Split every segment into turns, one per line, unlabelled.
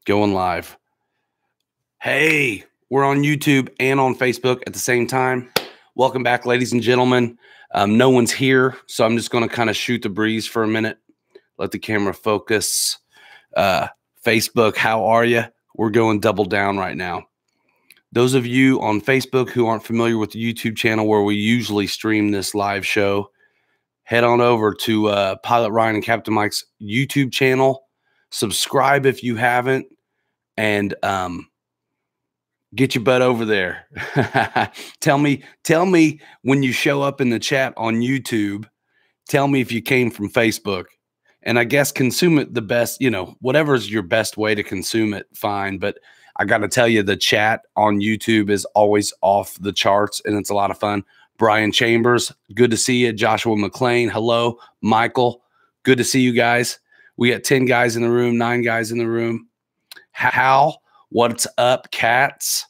Going live. Hey, we're on YouTube and on Facebook at the same time. Welcome back, ladies and gentlemen. No one's here, so I'm just going to kind of shoot the breeze for a minute. Let the camera focus. Facebook, how are you? We're going double down right now. Those of you on Facebook who aren't familiar with the YouTube channel where we usually stream this live show, head on over to Pilot Ryan and Captain Mike's YouTube channel. Subscribe if you haven't, and get your butt over there. Tell me when you show up in the chat on YouTube, tell me if you came from Facebook. And I guess consume it the best, whatever's your best way to consume it, fine. But I got to tell you, the chat on YouTube is always off the charts, and it's a lot of fun. Brian Chambers, good to see you. Joshua McLean, hello. Michael, good to see you guys. We got 10 guys in the room, 9 guys in the room. Hal, what's up, cats?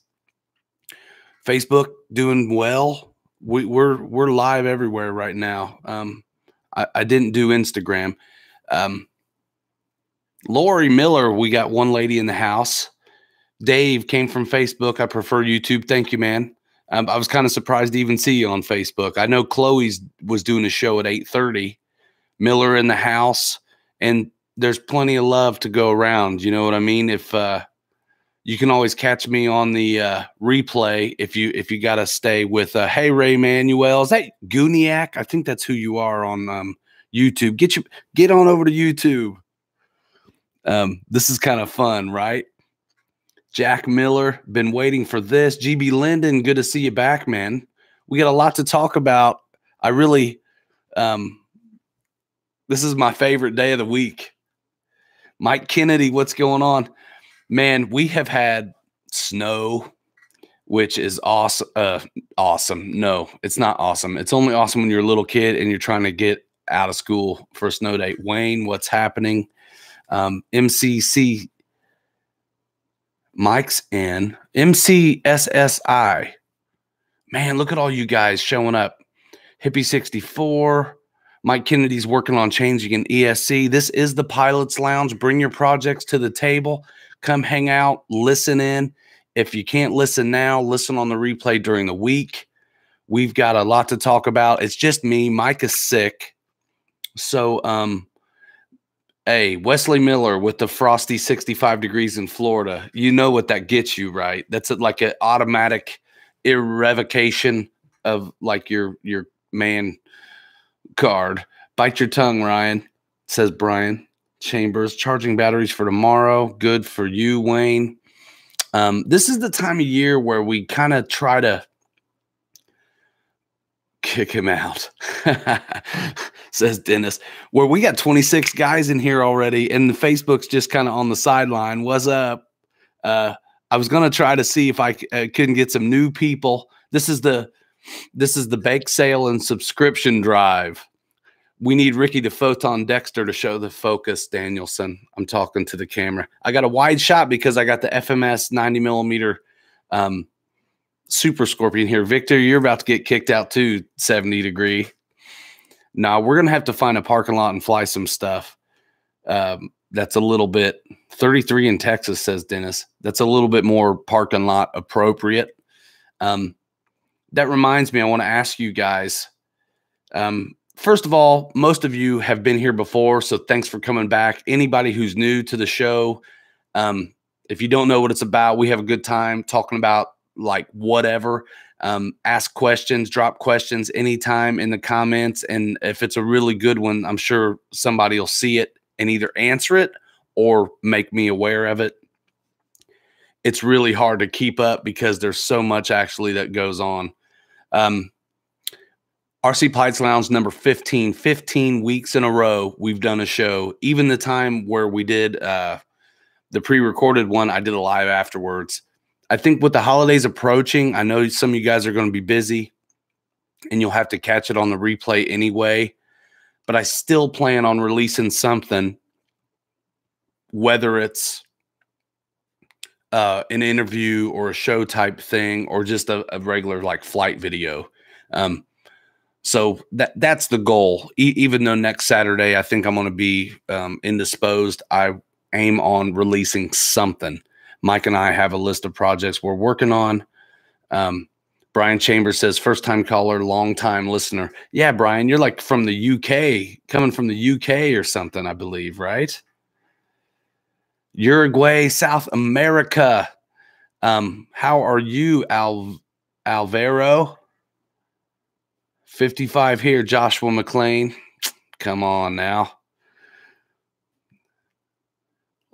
Facebook doing well. We're live everywhere right now. I didn't do Instagram. Lori Miller, we got one lady in the house. Dave came from Facebook. I prefer YouTube. Thank you, man. I was kind of surprised to even see you on Facebook. I know Chloe's was doing a show at 8:30. Miller in the house, and there's plenty of love to go around. You know what I mean? If you can always catch me on the replay if you got to stay with hey, Ray Manuel. Is that Gooniac? I think that's who you are on YouTube. Get on over to YouTube. This is kind of fun, right? Jack Miller, been waiting for this. GB Linden, good to see you back, man. We got a lot to talk about. I really, this is my favorite day of the week. Mike Kennedy, what's going on? Man, we have had snow, which is awesome. Awesome. No, it's not awesome. It's only awesome when you're a little kid and you're trying to get out of school for a snow day. Wayne, what's happening? MCC, Mike's in. MCSSI. Man, look at all you guys showing up. Hippie 64. Mike Kennedy's working on changing an ESC. This is the Pilot's Lounge. Bring your projects to the table. Come hang out. Listen in. If you can't listen now, listen on the replay during the week. We've got a lot to talk about. It's just me. Mike is sick. So, hey, Wesley Miller with the frosty 65 degrees in Florida. You know what that gets you, right? That's like an automatic irrevocation of like your man card. Bite your tongue, Ryan, says Brian Chambers. Charging batteries for tomorrow. Good for you, Wayne. This is the time of year where we kind of try to kick him out, says Dennis, where we got 26 guys in here already, and the Facebook's just kind of on the sideline. What's up? I was going to try to see if I couldn't get some new people. This is the bake sale and subscription drive. We need Ricky to Photon Dexter to show the focus, Danielson. I'm talking to the camera. I got a wide shot because I got the FMS 90 millimeter Super Scorpion here. Victor, you're about to get kicked out too, 70 degree. Now we're going to have to find a parking lot and fly some stuff. That's a little bit 33 in Texas, says Dennis. That's a little bit more parking lot appropriate. That reminds me, I want to ask you guys, first of all, most of you have been here before, so thanks for coming back. Anybody who's new to the show, if you don't know what it's about, we have a good time talking about like whatever. Ask questions, drop questions anytime in the comments, and if it's a really good one, I'm sure somebody will see it and either answer it or make me aware of it. It's really hard to keep up because there's so much actually that goes on. RC Pilot's Lounge number 15, 15 weeks in a row, we've done a show. Even the time where we did the pre-recorded one, I did a live afterwards. I think with the holidays approaching, I know some of you guys are going to be busy and you'll have to catch it on the replay anyway, but I still plan on releasing something, whether it's an interview or a show type thing or just a regular like flight video. So that's the goal. Even though next Saturday I think I'm going to be indisposed, I aim on releasing something. Mike and I have a list of projects we're working on. Brian Chambers says, first time caller, long time listener. Yeah, Brian, you're like from the UK, coming from the UK or something, I believe, right? Uruguay, South America. How are you, Alvaro? 55 here, Joshua McLean. Come on now.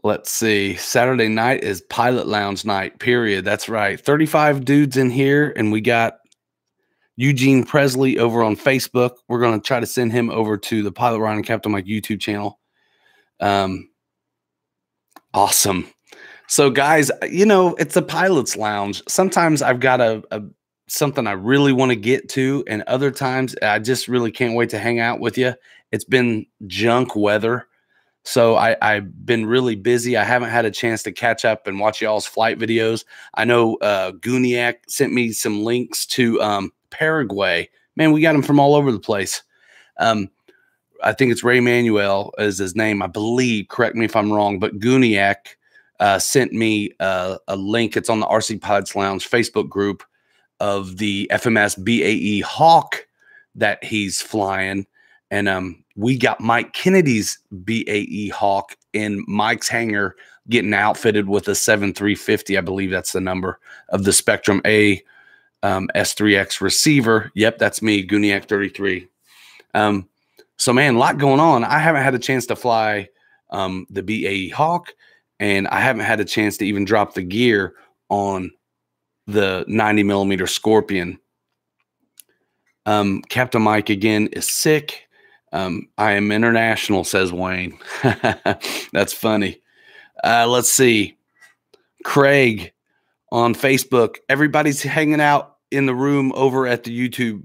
Let's see. Saturday night is Pilot Lounge night, period. That's right. 35 dudes in here, and we got Eugene Presley over on Facebook. We're going to try to send him over to the Pilot Ryan and Captain Mike YouTube channel. Awesome. So, guys, you know, it's the Pilot's Lounge. Sometimes I've got something I really want to get to, and other times I just really can't wait to hang out with you. It's been junk weather. So I've been really busy. I haven't had a chance to catch up and watch y'all's flight videos. I know Guniak sent me some links to Paraguay. Man, we got them from all over the place. I think it's Ray Manuel is his name, I believe. Correct me if I'm wrong, but Guniak sent me a link. It's on the RC Pilots Lounge Facebook group of the FMS BAE Hawk that he's flying. And we got Mike Kennedy's BAE Hawk in Mike's hangar getting outfitted with a 7350. I believe that's the number of the Spectrum A S3X receiver. Yep, that's me, Guniak 33. So, man, a lot going on. I haven't had a chance to fly the BAE Hawk, and I haven't had a chance to even drop the gear on the 90mm Scorpion. Captain Mike, again, is sick. I am international, says Wayne. That's funny. Let's see. Craig on Facebook. Everybody's hanging out in the room over at the YouTube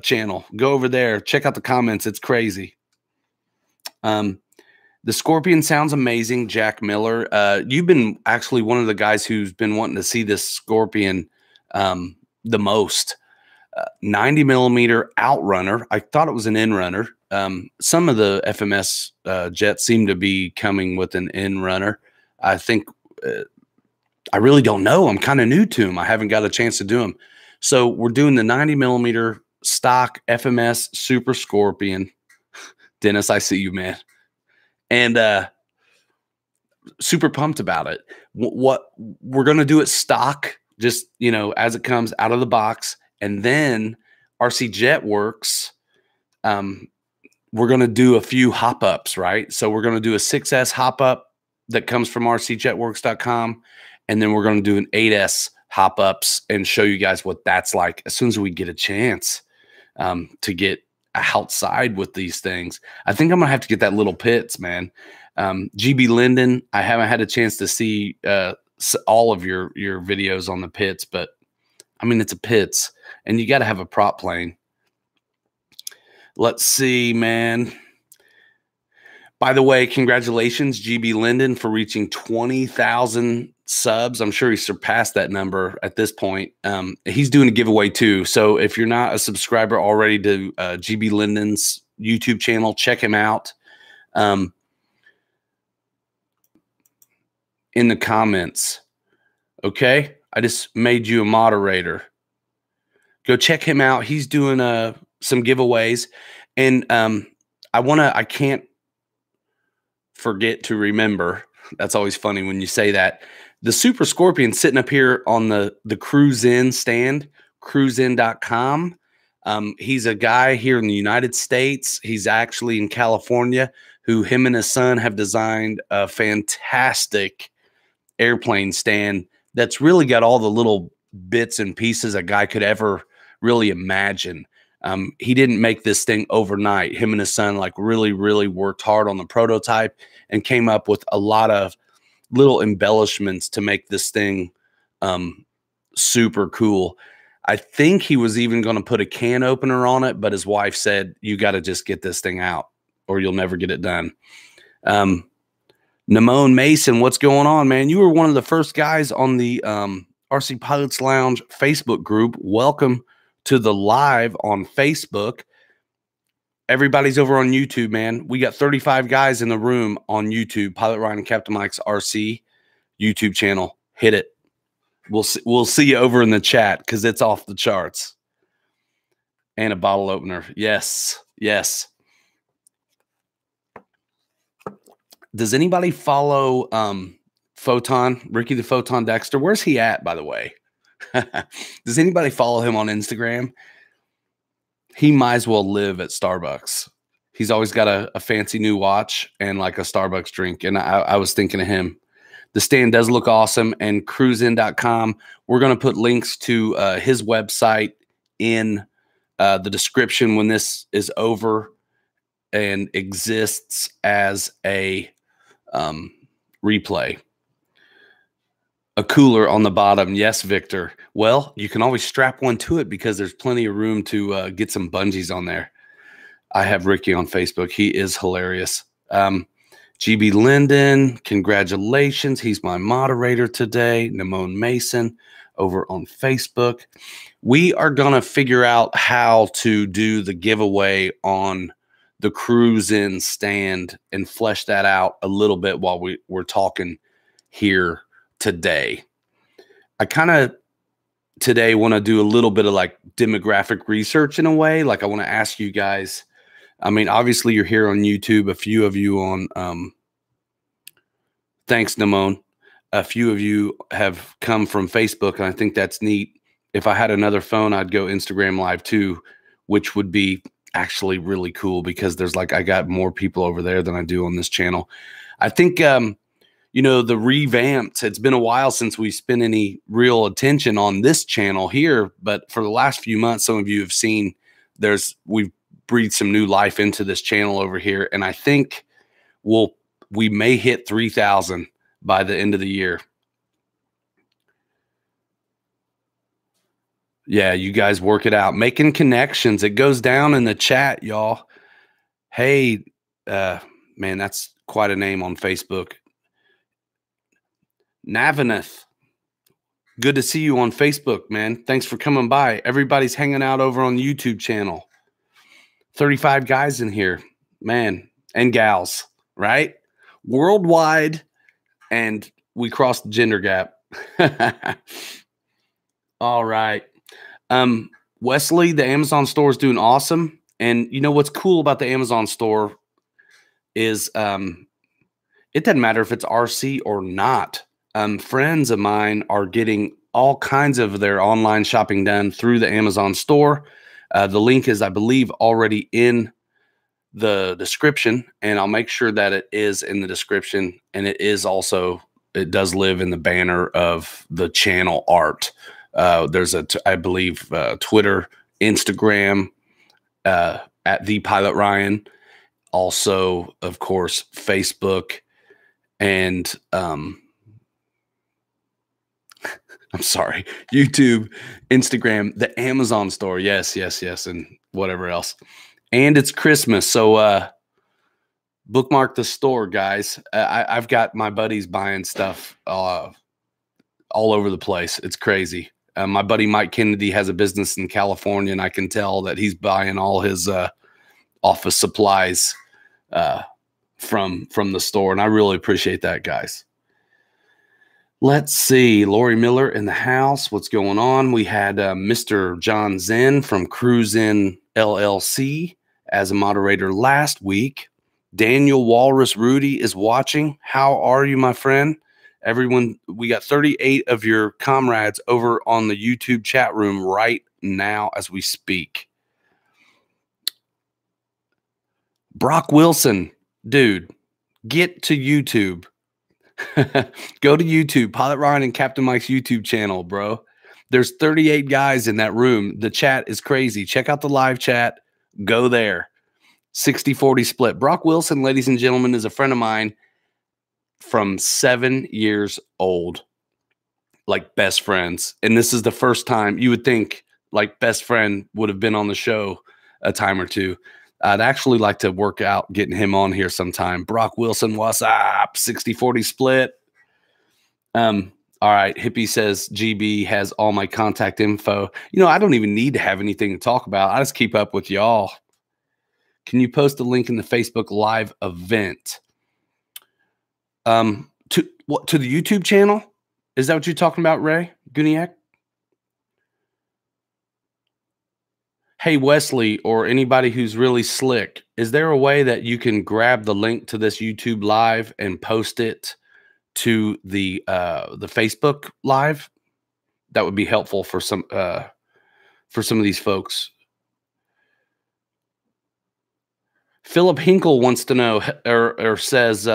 channel. Go over there. Check out the comments. It's crazy. The Scorpion sounds amazing, Jack Miller. You've been actually one of the guys who's been wanting to see this Scorpion the most. 90mm outrunner. I thought it was an in-runner. Some of the FMS jets seem to be coming with an in-runner. I think I really don't know. I'm kind of new to them. I haven't got a chance to do them. So we're doing the 90mm stock FMS Super Scorpion. Dennis, I see you, man. And super pumped about it. What we're going to do it stock, just, you know, as it comes out of the box. And then RC Jet Works, we're going to do a few hop-ups, right? So we're going to do a 6S hop-up that comes from rcjetworks.com, and then we're going to do an 8S hop-ups and show you guys what that's like as soon as we get a chance to get outside with these things. I think I'm going to have to get that little Pitts, man. GB Linden, I haven't had a chance to see all of your videos on the Pitts, but I mean, it's a Pitts, and you got to have a prop plane. Let's see, man. By the way, congratulations, GB Linden, for reaching 20,000 subs. I'm sure he surpassed that number at this point. He's doing a giveaway too. So if you're not a subscriber already to GB Linden's YouTube channel, check him out. In the comments, okay? I just made you a moderator. Go check him out. He's doing some giveaways. And I can't forget to remember. That's always funny when you say that. The Super Scorpion sitting up here on the Cruise In stand, cruisein.com. He's a guy here in the United States. He's actually in California, who him and his son have designed a fantastic airplane stand that's really got all the little bits and pieces a guy could ever really imagine. He didn't make this thing overnight. Him and his son like really, really worked hard on the prototype and came up with a lot of little embellishments to make this thing super cool. I think he was even going to put a can opener on it, but his wife said, you got to just get this thing out or you'll never get it done. Namone Mason, what's going on, man? You were one of the first guys on the RC Pilots Lounge Facebook group. Welcome to the live on Facebook. everybody's over on YouTube, man. We got 35 guys in the room on YouTube. Pilot Ryan and Captain Mike's RC YouTube channel. Hit it. We'll see you over in the chat because it's off the charts. And a bottle opener. Yes. Yes. Does anybody follow Photon, Ricky the Photon Dexter? Where's he at, by the way? Does anybody follow him on Instagram? He might as well live at Starbucks. He's always got a fancy new watch and like a Starbucks drink. And I was thinking of him. The stand does look awesome. And cruisein.com. We're going to put links to his website in the description when this is over and exists as a replay. A cooler on the bottom. Yes, Victor. Well, you can always strap one to it because there's plenty of room to get some bungees on there. I have Ricky on Facebook. He is hilarious. GB Linden, congratulations. He's my moderator today. Namone Mason over on Facebook. We are going to figure out how to do the giveaway on the Cruise In stand and flesh that out a little bit while we're talking here today. I kind of today want to do a little bit of like demographic research in a way. Like I want to ask you guys, I mean, obviously you're here on YouTube, a few of you on, thanks Namone. A few of you have come from Facebook and I think that's neat. If I had another phone, I'd go Instagram Live too, which would be actually really cool because there's like, I got more people over there than I do on this channel. I think, you know, the revamped, it's been a while since we spent any real attention on this channel here, but for the last few months, some of you have seen we've breathed some new life into this channel over here. And I think we may hit 3,000 by the end of the year. Yeah, you guys work it out. Making connections. It goes down in the chat, y'all. Hey, man, that's quite a name on Facebook. Navineth. Good to see you on Facebook, man. Thanks for coming by. Everybody's hanging out over on the YouTube channel. 35 guys in here, man, and gals, right? Worldwide, and we crossed the gender gap. All right. Wesley, the Amazon store is doing awesome. And you know what's cool about the Amazon store is it doesn't matter if it's RC or not. Friends of mine are getting all kinds of their online shopping done through the Amazon store. The link is, I believe, already in the description, and I'll make sure that it is in the description. And it is also, it does live in the banner of the channel art. There's I believe, Twitter, Instagram, at the Pilot Ryan, also, of course, Facebook, and I'm sorry, YouTube, Instagram, the Amazon store. Yes, yes, yes. And whatever else. And it's Christmas. So bookmark the store, guys. I've got my buddies buying stuff all over the place. It's crazy. My buddy Mike Kennedy has a business in California, and I can tell that he's buying all his office supplies from the store. And I really appreciate that, guys. Let's see. Lori Miller in the house. What's going on? We had Mr. John Zen from Cruise In LLC as a moderator last week. Daniel Walrus Rudy is watching. How are you, my friend? Everyone, we got 38 of your comrades over on the YouTube chat room right now as we speak. Brock Wilson, dude, get to YouTube. Go to YouTube, Pilot Ryan and Captain Mike's YouTube channel, bro. There's 38 guys in that room. The chat is crazy. Check out the live chat. Go there. 60-40 split. Brock Wilson, ladies and gentlemen, is a friend of mine from 7 years old. Like best friends. And this is the first time you would think like best friend would have been on the show a time or two. I'd actually like to work out getting him on here sometime. Brock Wilson, what's up? 60-40 split. All right. Hippie says GB has all my contact info. You know, I don't even need to have anything to talk about. I just keep up with y'all. Can you post a link in the Facebook Live event? To the YouTube channel? Is that what you're talking about, Ray Guniak? Hey, Wesley, or anybody who's really slick, is there a way that you can grab the link to this YouTube Live and post it to the Facebook Live? That would be helpful for some of these folks. Philip Hinkle wants to know or says,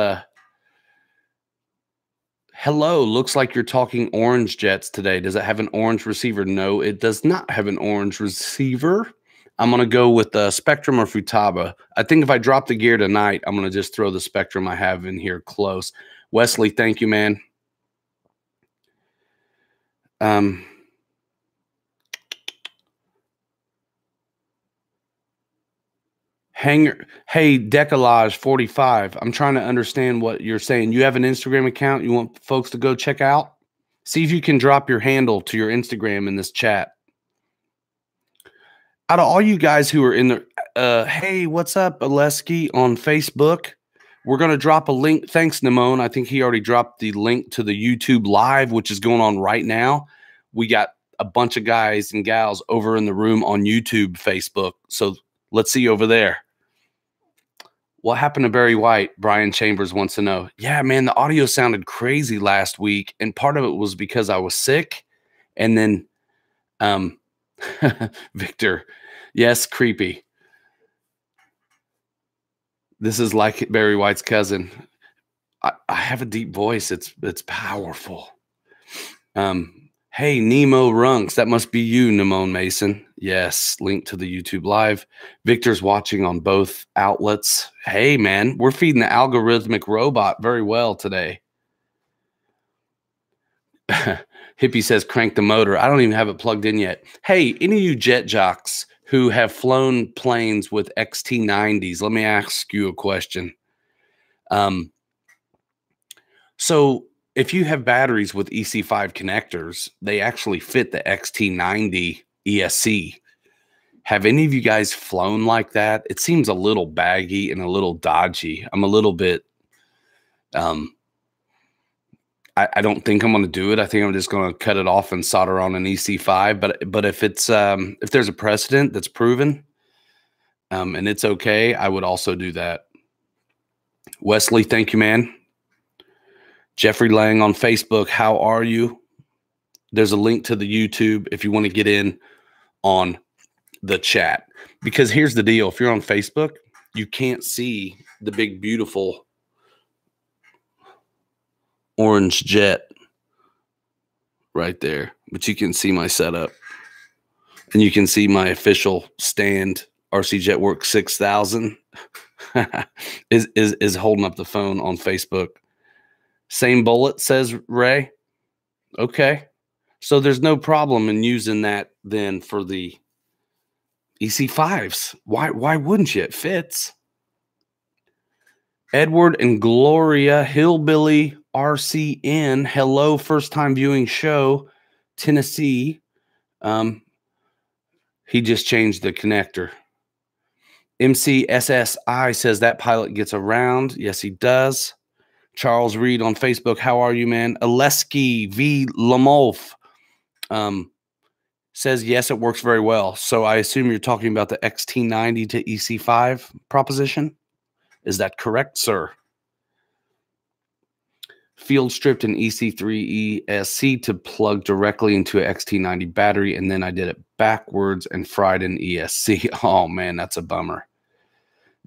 hello, looks like you're talking orange jets today. Does it have an orange receiver? No, it does not have an orange receiver. I'm going to go with the Spectrum or Futaba. I think if I drop the gear tonight, I'm going to just throw the Spectrum I have in here close. Wesley, thank you, man. Hey, Decolage 45. I'm trying to understand what you're saying. You have an Instagram account you want folks to go check out? See if you can drop your handle to your Instagram in this chat. Out of all you guys who are in the, hey, what's up, Aleski on Facebook? We're going to drop a link. Thanks, Nimone. I think he already dropped the link to the YouTube Live, which is going on right now. We got a bunch of guys and gals over in the room on YouTube, Facebook. So let's see over there. What happened to Barry White? Brian Chambers wants to know. Yeah, man, the audio sounded crazy last week, and part of it was because I was sick. And then, Victor, yes, creepy. This is like Barry White's cousin. I have a deep voice. It's powerful. Hey, Nemo Runks. That must be you, Nimone Mason. Yes, link to the YouTube Live. Victor's watching on both outlets. Hey, man, we're feeding the algorithmic robot very well today. Hippie says crank the motor. I don't even have it plugged in yet. Hey, any of you jet jocks who have flown planes with XT90s, let me ask you a question. So if you have batteries with EC5 connectors, they actually fit the XT90 ESC. Have any of you guys flown like that? It seems a little baggy and a little dodgy. I'm a little bit, I don't think I'm going to do it. I think I'm just going to cut it off and solder on an EC5. But if it's, if there's a precedent that's proven, and it's okay, I would also do that. Wesley, thank you, man. Jeffrey Lang on Facebook, how are you? There's a link to the YouTube if you want to get in on the chat. Because here's the deal. If you're on Facebook, you can't see the big, beautiful orange jet right there. But you can see my setup. And you can see my official stand, RC Jetwork 6000, is holding up the phone on Facebook. Same bullet, says Ray. Okay. So there's no problem in using that then for the EC5s. Why wouldn't you? It fits. Edward and Gloria Hillbilly RCN. Hello, first time viewing show, Tennessee. He just changed the connector. MCSSI says that pilot gets around. Yes, he does. Charles Reed on Facebook. How are you, man? Aleski V. Lamolf says, yes, it works very well. So I assume you're talking about the XT90 to EC5 proposition. Is that correct, sir? Field stripped an EC3 ESC to plug directly into an XT90 battery, and then I did it backwards and fried an ESC. Oh, man, that's a bummer.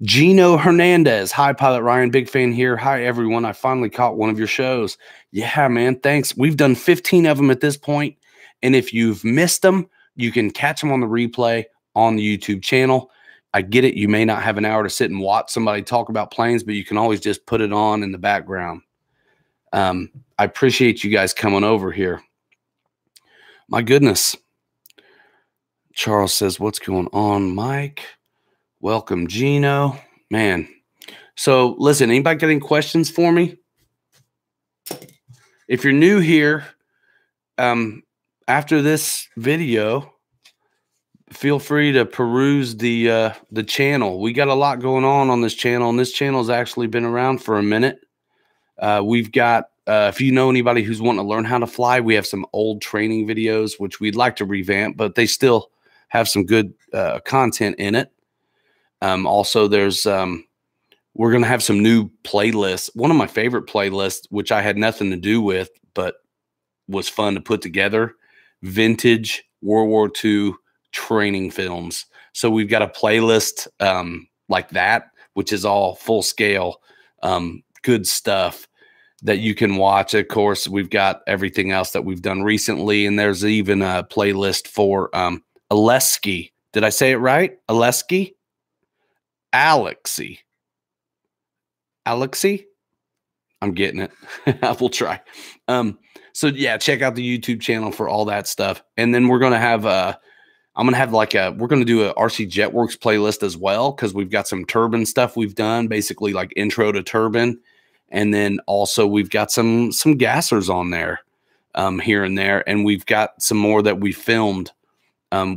Gino Hernandez. Hi, Pilot Ryan. Big fan here. Hi, everyone. I finally caught one of your shows. Yeah, man. Thanks. We've done 15 of them at this point. And if you've missed them, you can catch them on the replay on the YouTube channel. I get it. You may not have an hour to sit and watch somebody talk about planes, but you can always just put it on in the background. I appreciate you guys coming over here. My goodness. Charles says, what's going on, Mike? Welcome, Gino. Man. So, listen, anybody got any questions for me? If you're new here, after this video, feel free to peruse the channel. We got a lot going on this channel, and this channel has actually been around for a minute. We've got, if you know anybody who's wanting to learn how to fly, we have some old training videos, which we'd like to revamp, but they still have some good content in it. Also, there's, we're going to have some new playlists. One of my favorite playlists, which I had nothing to do with, but was fun to put together, vintage World War II training films. So we've got a playlist like that, which is all full scale, good stuff that you can watch. Of course, we've got everything else that we've done recently, and there's even a playlist for Alexi. Did I say it right? Alexi? Alexi. Alexi? I'm getting it. I will try. So yeah, check out the YouTube channel for all that stuff. And then we're going to have I'm going to have like we're going to do a RC Jetworks playlist as well, because we've got some turbine stuff we've done, basically like intro to turbine. And then also we've got some gassers on there here and there. And we've got some more that we filmed.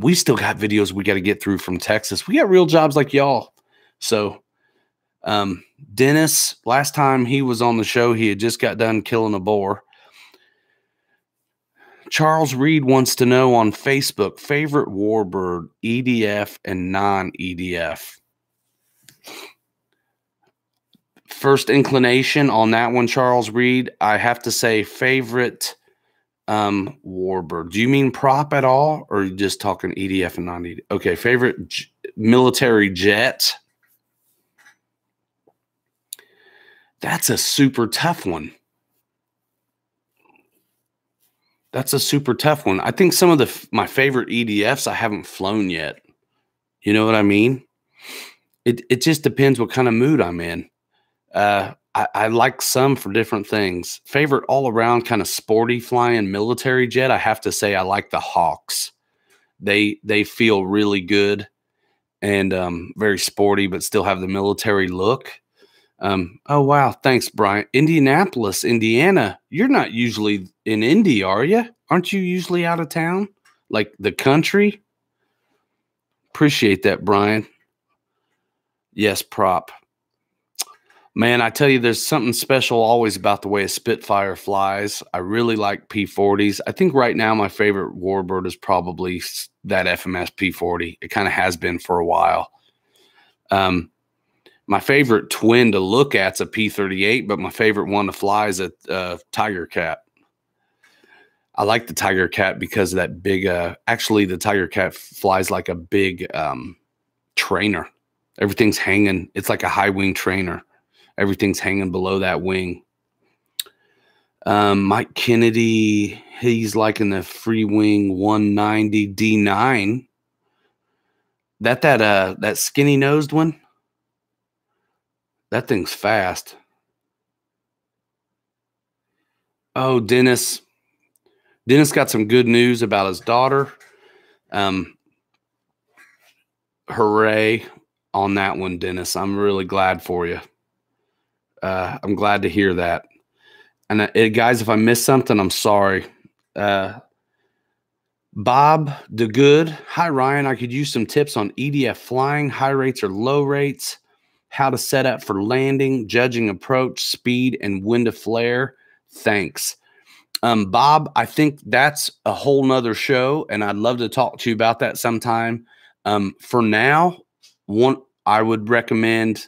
We still got videos we got to get through from Texas. We got real jobs like y'all. So Dennis, last time he was on the show, he had just got done killing a boar. Charles Reed wants to know on Facebook, favorite warbird, EDF and non-EDF. First inclination on that one, Charles Reed, I have to say favorite warbird. Do you mean prop at all, or are you just talking EDF and non-EDF? Okay, favorite military jet. That's a super tough one. That's a super tough one. I think some of my favorite EDFs I haven't flown yet. You know what I mean? It just depends what kind of mood I'm in. I like some for different things. Favorite all around kind of sporty flying military jet, I have to say I like the Hawks. They feel really good and very sporty, but still have the military look. Oh, wow. Thanks, Brian. Indianapolis, Indiana. You're not usually in Indy, are you? Aren't you usually out of town? Like the country? Appreciate that, Brian. Yes, prop. Man, I tell you, there's something special always about the way a Spitfire flies. I really like P-40s. I think right now my favorite warbird is probably that FMS P-40. It kind of has been for a while. My favorite twin to look at's a P-38, but my favorite one to fly is a Tiger Cat. I like the Tiger Cat because of that big, actually the Tiger Cat flies like a big trainer. Everything's hanging. It's like a high wing trainer. Everything's hanging below that wing. Mike Kennedy, he's liking the Free Wing 190 D9. That skinny nosed one. That thing's fast. Oh, Dennis. Dennis got some good news about his daughter. Hooray on that one, Dennis. I'm really glad for you. I'm glad to hear that. And guys, if I missed something, I'm sorry. Bob DeGood. Hi, Ryan. I could use some tips on EDF flying, high rates or low rates, how to set up for landing, judging approach, speed, and when to flare. Thanks. Bob, I think that's a whole nother show, and I'd love to talk to you about that sometime. For now, I would recommend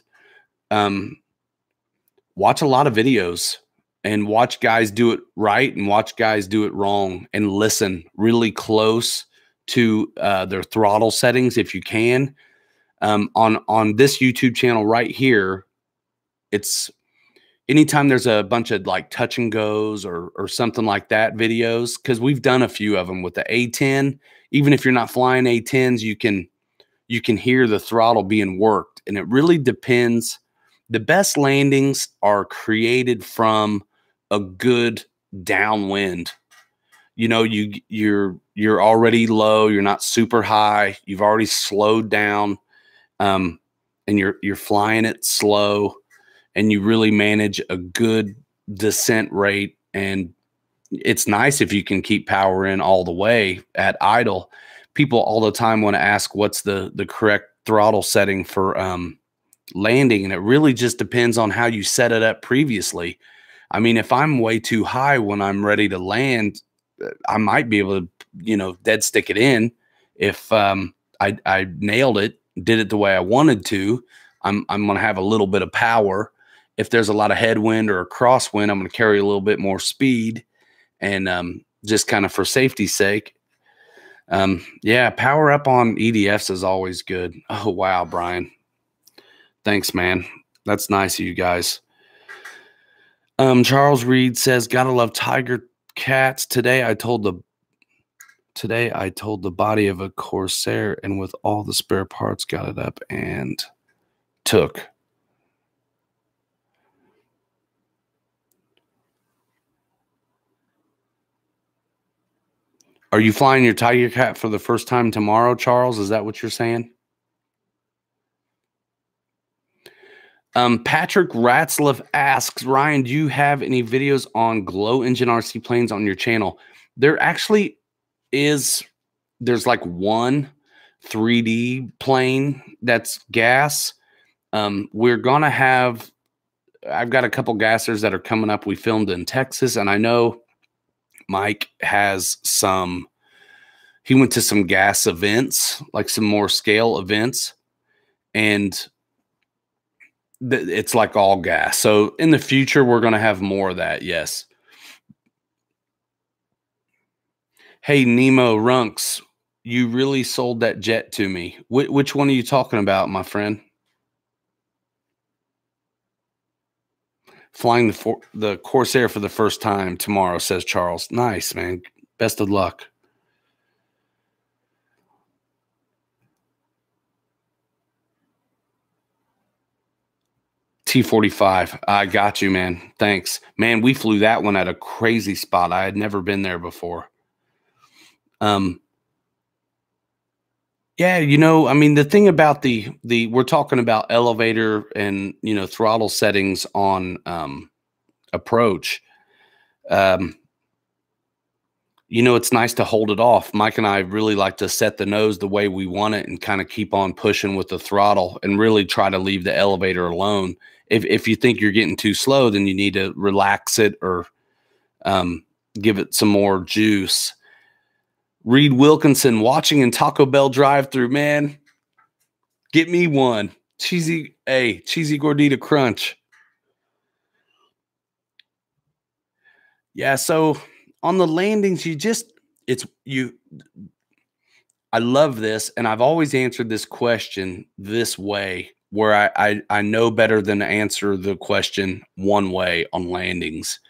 watch a lot of videos and watch guys do it right and watch guys do it wrong, and listen really close to their throttle settings if you can. On this YouTube channel right here, it's anytime there's a bunch of like touch and goes or something like that videos, because we've done a few of them with the A10. Even if you're not flying A10s, you can hear the throttle being worked, and it really depends. The best landings are created from a good downwind. You know, you're already low, you're not super high, you've already slowed down, and you're flying it slow, and you really manage a good descent rate. And it's nice if you can keep power in all the way at idle. people all the time want to ask what's the correct throttle setting for landing, and it really just depends on how you set it up previously. I mean, if I'm way too high when I'm ready to land, I might be able to, dead stick it in. If I nailed it, did it the way I wanted to, I'm going to have a little bit of power. If there's a lot of headwind or a crosswind, I'm going to carry a little bit more speed, and just kind of for safety's sake. Yeah, power up on EDFs is always good. Oh, wow, Brian. Thanks, man. That's nice of you guys. Charles Reed says, gotta love tiger cats. Today I told the body of a Corsair, and with all the spare parts, got it up and took. Are you flying your tiger cat for the first time tomorrow, Charles? Is that what you're saying? Patrick Ratzliff asks, Ryan, do you have any videos on glow engine RC planes on your channel? There actually is. There's like one 3D plane that's gas. We're going to have, I've got a couple gassers that are coming up. We filmed in Texas, and I know Mike has some, he went to some gas events, like some more scale events, and it's like all gas. So in the future, we're going to have more of that. Yes. Hey, Nemo Runks, you really sold that jet to me. Which one are you talking about, my friend? Flying the Corsair for the first time tomorrow, says Charles. Nice, man. Best of luck. T-45. I got you, man. Thanks. Man, we flew that one at a crazy spot. I had never been there before. Yeah, I mean, the thing about the we're talking about elevator and, throttle settings on approach. It's nice to hold it off. Mike and I really like to set the nose the way we want it and kind of keep on pushing with the throttle and really try to leave the elevator alone. If you think you're getting too slow, then you need to relax it or give it some more juice. Reed Wilkinson, watching in Taco Bell drive-through, man. Get me one. Cheesy gordita crunch. Yeah, so on the landings, I love this, and I've always answered this question this way, where I know better than to answer the question one way on landings.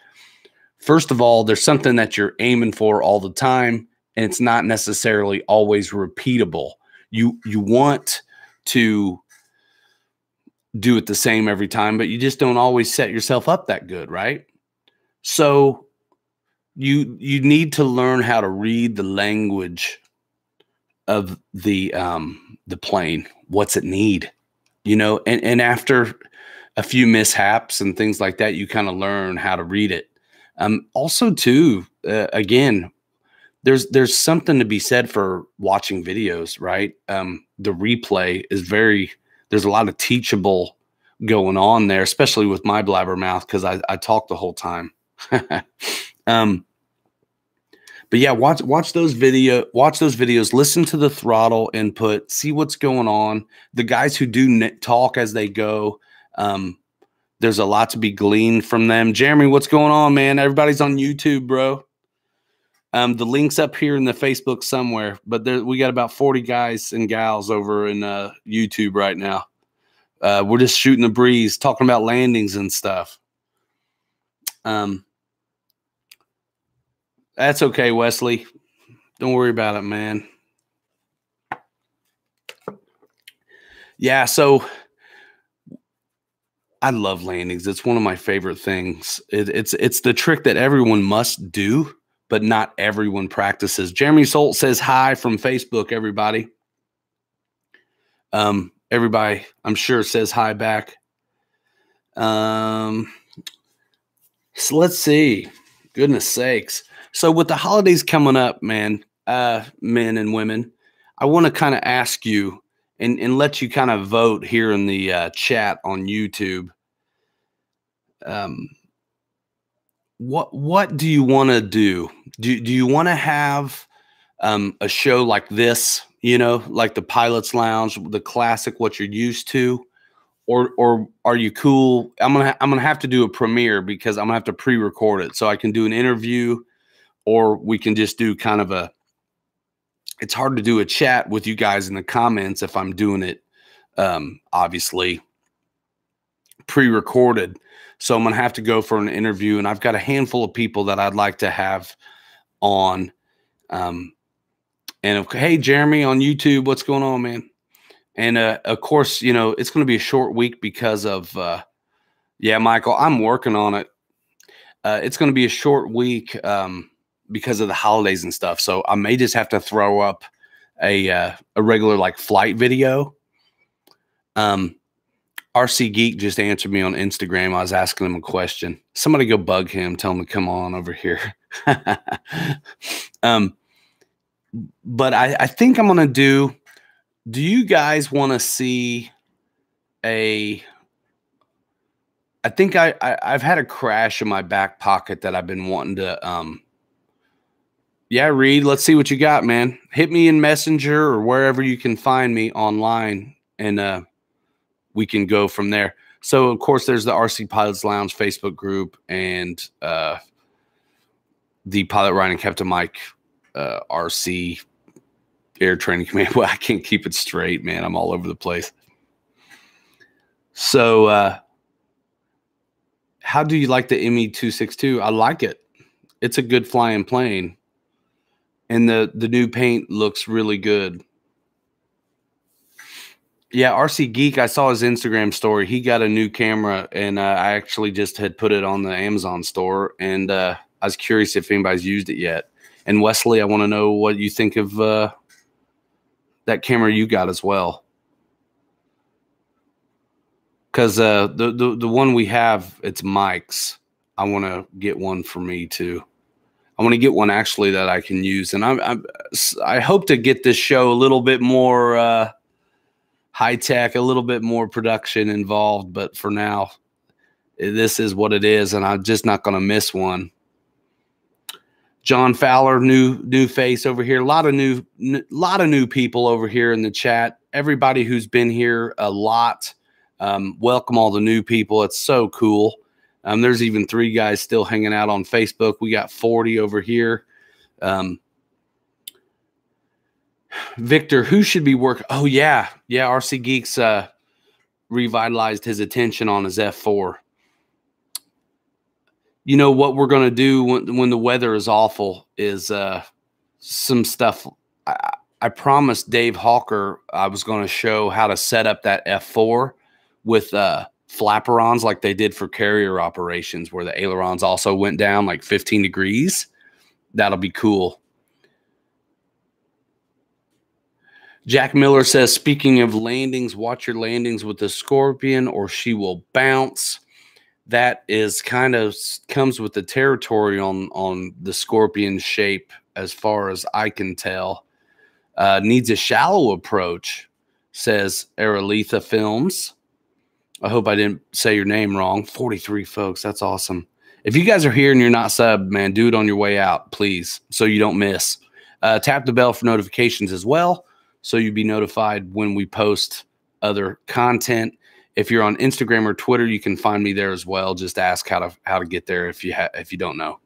First of all, there's something that you're aiming for all the time, and it's not necessarily always repeatable. You want to do it the same every time, but you just don't always set yourself up that good, right? So you need to learn how to read the language of the plane. What's it need? And after a few mishaps and things like that, you kind of learn how to read it. Also too, again, there's something to be said for watching videos, right? The replay is there's a lot of teachable going on there, especially with my blabbermouth, because I talk the whole time. But yeah, watch those videos, listen to the throttle input, see what's going on. The guys who do talk as they go, there's a lot to be gleaned from them. Jeremy, what's going on, man? Everybody's on YouTube, bro. The link's up here in the Facebook somewhere, but we got about 40 guys and gals over in YouTube right now. We're just shooting the breeze, talking about landings and stuff. That's okay, Wesley. Don't worry about it, man. Yeah, so I love landings. It's one of my favorite things. It's the trick that everyone must do, but not everyone practices. Jeremy Solt says hi from Facebook, everybody. Everybody, I'm sure, says hi back. So let's see. Goodness sakes. So with the holidays coming up, man, men and women, I want to kind of ask you and let you kind of vote here in the chat on YouTube. Um, what do you want to do? Do you want to have a show like this, you know, like the Pilot's Lounge, the classic, what you're used to, or are you cool? I'm gonna have to do a premiere because I'm gonna have to pre-record it, so I can do an interview, or we can just do kind of a. It's hard to do a chat with you guys in the comments if I'm doing it, obviously pre-recorded. So I'm gonna have to go for an interview, and I've got a handful of people that I'd like to have on. And hey, Jeremy on YouTube, what's going on, man? And of course, you know, it's going to be a short week because of, yeah, Michael, I'm working on it. It's going to be a short week because of the holidays and stuff. So I may just have to throw up a regular like flight video. RC Geek just answered me on Instagram. I was asking him a question. Somebody go bug him, tell him to come on over here. But I think I'm going to do you guys want to see I think I've had a crash in my back pocket that I've been wanting to, yeah, Reed, let's see what you got, man. Hit me in Messenger or wherever you can find me online, and we can go from there. So, of course, there's the RC Pilots Lounge Facebook group and the Pilot Ryan and Captain Mike RC Air Training Command. Well, I can't keep it straight, man. I'm all over the place. So, how do you like the ME-262? I like it. It's a good flying plane. And the new paint looks really good. Yeah, RC Geek, I saw his Instagram story. He got a new camera, and I actually just had put it on the Amazon store, and I was curious if anybody's used it yet. And Wesley, I want to know what you think of that camera you got as well. Because the one we have, it's Mike's. I want to get one for me too. I want to get one actually that I can use, and I hope to get this show a little bit more high tech, a little bit more production involved. But for now, this is what it is, and I'm just not going to miss one. John Fowler, new face over here. A lot of new people over here in the chat. Everybody who's been here a lot. Welcome all the new people. It's so cool. There's even 3 guys still hanging out on Facebook. We got 40 over here. Victor, who should be working? Oh, yeah. Yeah, RC Geeks revitalized his attention on his F4. You know what we're going to do when the weather is awful is some stuff. I promised Dave Hawker I was going to show how to set up that F4 with flaperons like they did for carrier operations, where the ailerons also went down like 15 degrees. That'll be cool. Jack Miller says, speaking of landings, watch your landings with the Scorpion or she will bounce. That is kind of comes with the territory on the Scorpion shape, as far as I can tell. Needs a shallow approach, says Aerolitha Films. I hope I didn't say your name wrong. 43 folks. That's awesome. If you guys are here and you're not subbed, man, do it on your way out, please, so you don't miss. Tap the bell for notifications as well, so you'll be notified when we post other content. If you're on Instagram or Twitter, you can find me there as well. Just ask how to get there if you don't know.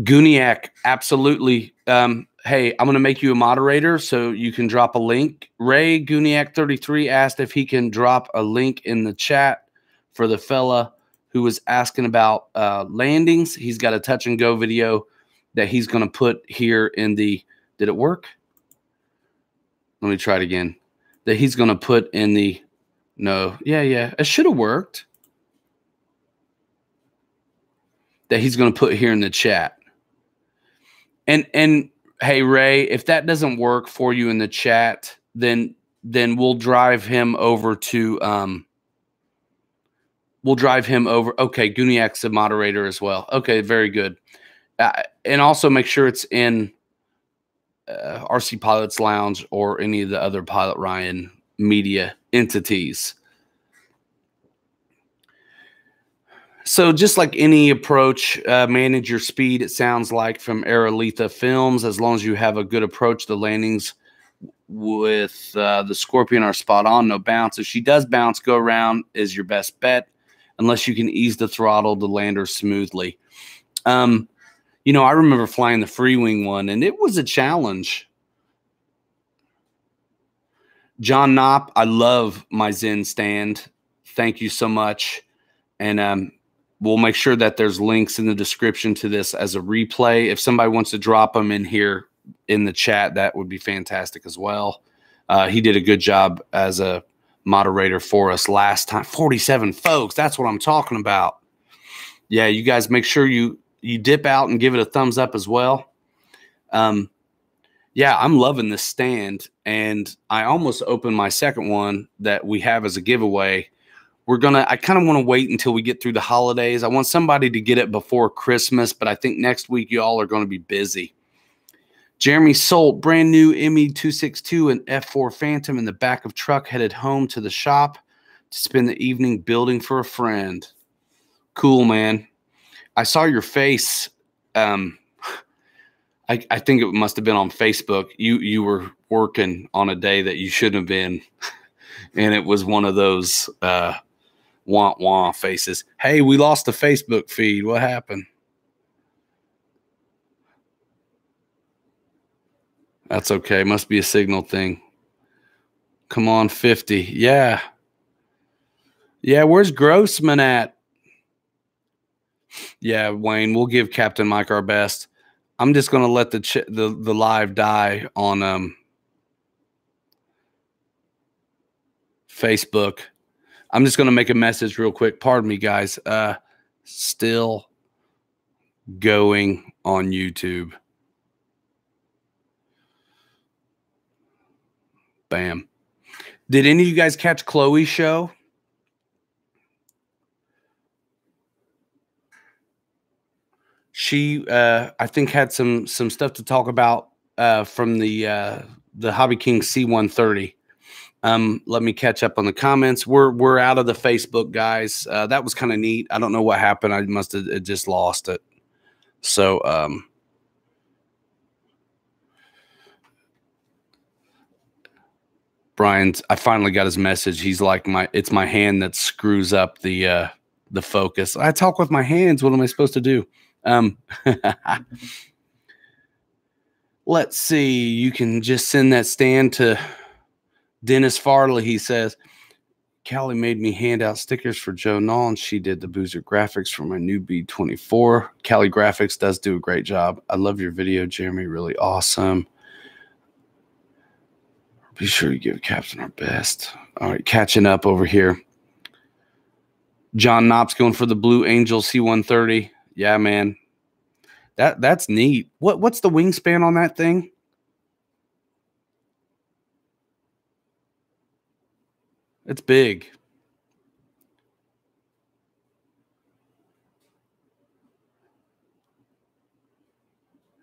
Guniak, absolutely. Hey, I'm going to make you a moderator so you can drop a link. Ray Guniak 33 asked if he can drop a link in the chat for the fella who was asking about landings. He's got a touch and go video that he's going to put here in the. Did it work? Let me try it again. That he's going to put in the. No, yeah, it should have worked. That he's going to put here in the chat. And hey, Ray, if that doesn't work for you in the chat, then we'll drive him over to we'll drive him over. Okay, Guniak's a moderator as well. Okay, very good. And also make sure it's in RC Pilots Lounge or any of the other Pilot Ryan media entities. So just like any approach, manage your speed, it sounds like, from Aerolitha Films. As long as you have a good approach, the landings with the Scorpion are spot on, no bounce. If she does bounce, go around is your best bet, unless you can ease the throttle to land her smoothly. You know, I remember flying the free wing one, and it was a challenge. John Knopp, I love my Zen stand. Thank you so much. And we'll make sure that there's links in the description to this as a replay. If somebody wants to drop them in here in the chat, that would be fantastic as well. He did a good job as a moderator for us last time. 47 folks, that's what I'm talking about. Yeah, you guys make sure you dip out and give it a thumbs up as well. Yeah, I'm loving this stand, and I almost opened my second one that we have as a giveaway. I kind of want to wait until we get through the holidays. I want somebody to get it before Christmas, but I think next week y'all are going to be busy. Jeremy Solt, brand new ME262 and F4 Phantom in the back of truck, headed home to the shop to spend the evening building for a friend. Cool, man. I saw your face. I think it must have been on Facebook. You were working on a day that you shouldn't have been, and it was one of those wah faces. Hey, we lost the Facebook feed. What happened? That's okay. Must be a signal thing. Come on, 50. Yeah. Yeah, where's Grossman at? Yeah, Wayne, we'll give Captain Mike our best. I'm just going to let the live die on Facebook. I'm just going to make a message real quick. Pardon me, guys. Still going on YouTube. Bam. Did any of you guys catch Chloe's show? She, I think, had some stuff to talk about from the Hobby King C130. Let me catch up on the comments. We're out of the Facebook, guys. That was kind of neat. I don't know what happened. I must have just lost it. So, Brian, I finally got his message. He's like, it's my hand that screws up the focus. I talk with my hands. What am I supposed to do? Let's see. You can just send that stand to Dennis Farley. He says, Callie made me hand out stickers for Joe Nolan. She did the Boozer graphics for my new B24. Callie Graphics does do a great job. I love your video, Jeremy. Really awesome. Be sure you give Captain our best. All right, catching up over here. John Knopp's going for the Blue Angel C130. Yeah, man. That's neat. What's the wingspan on that thing? It's big.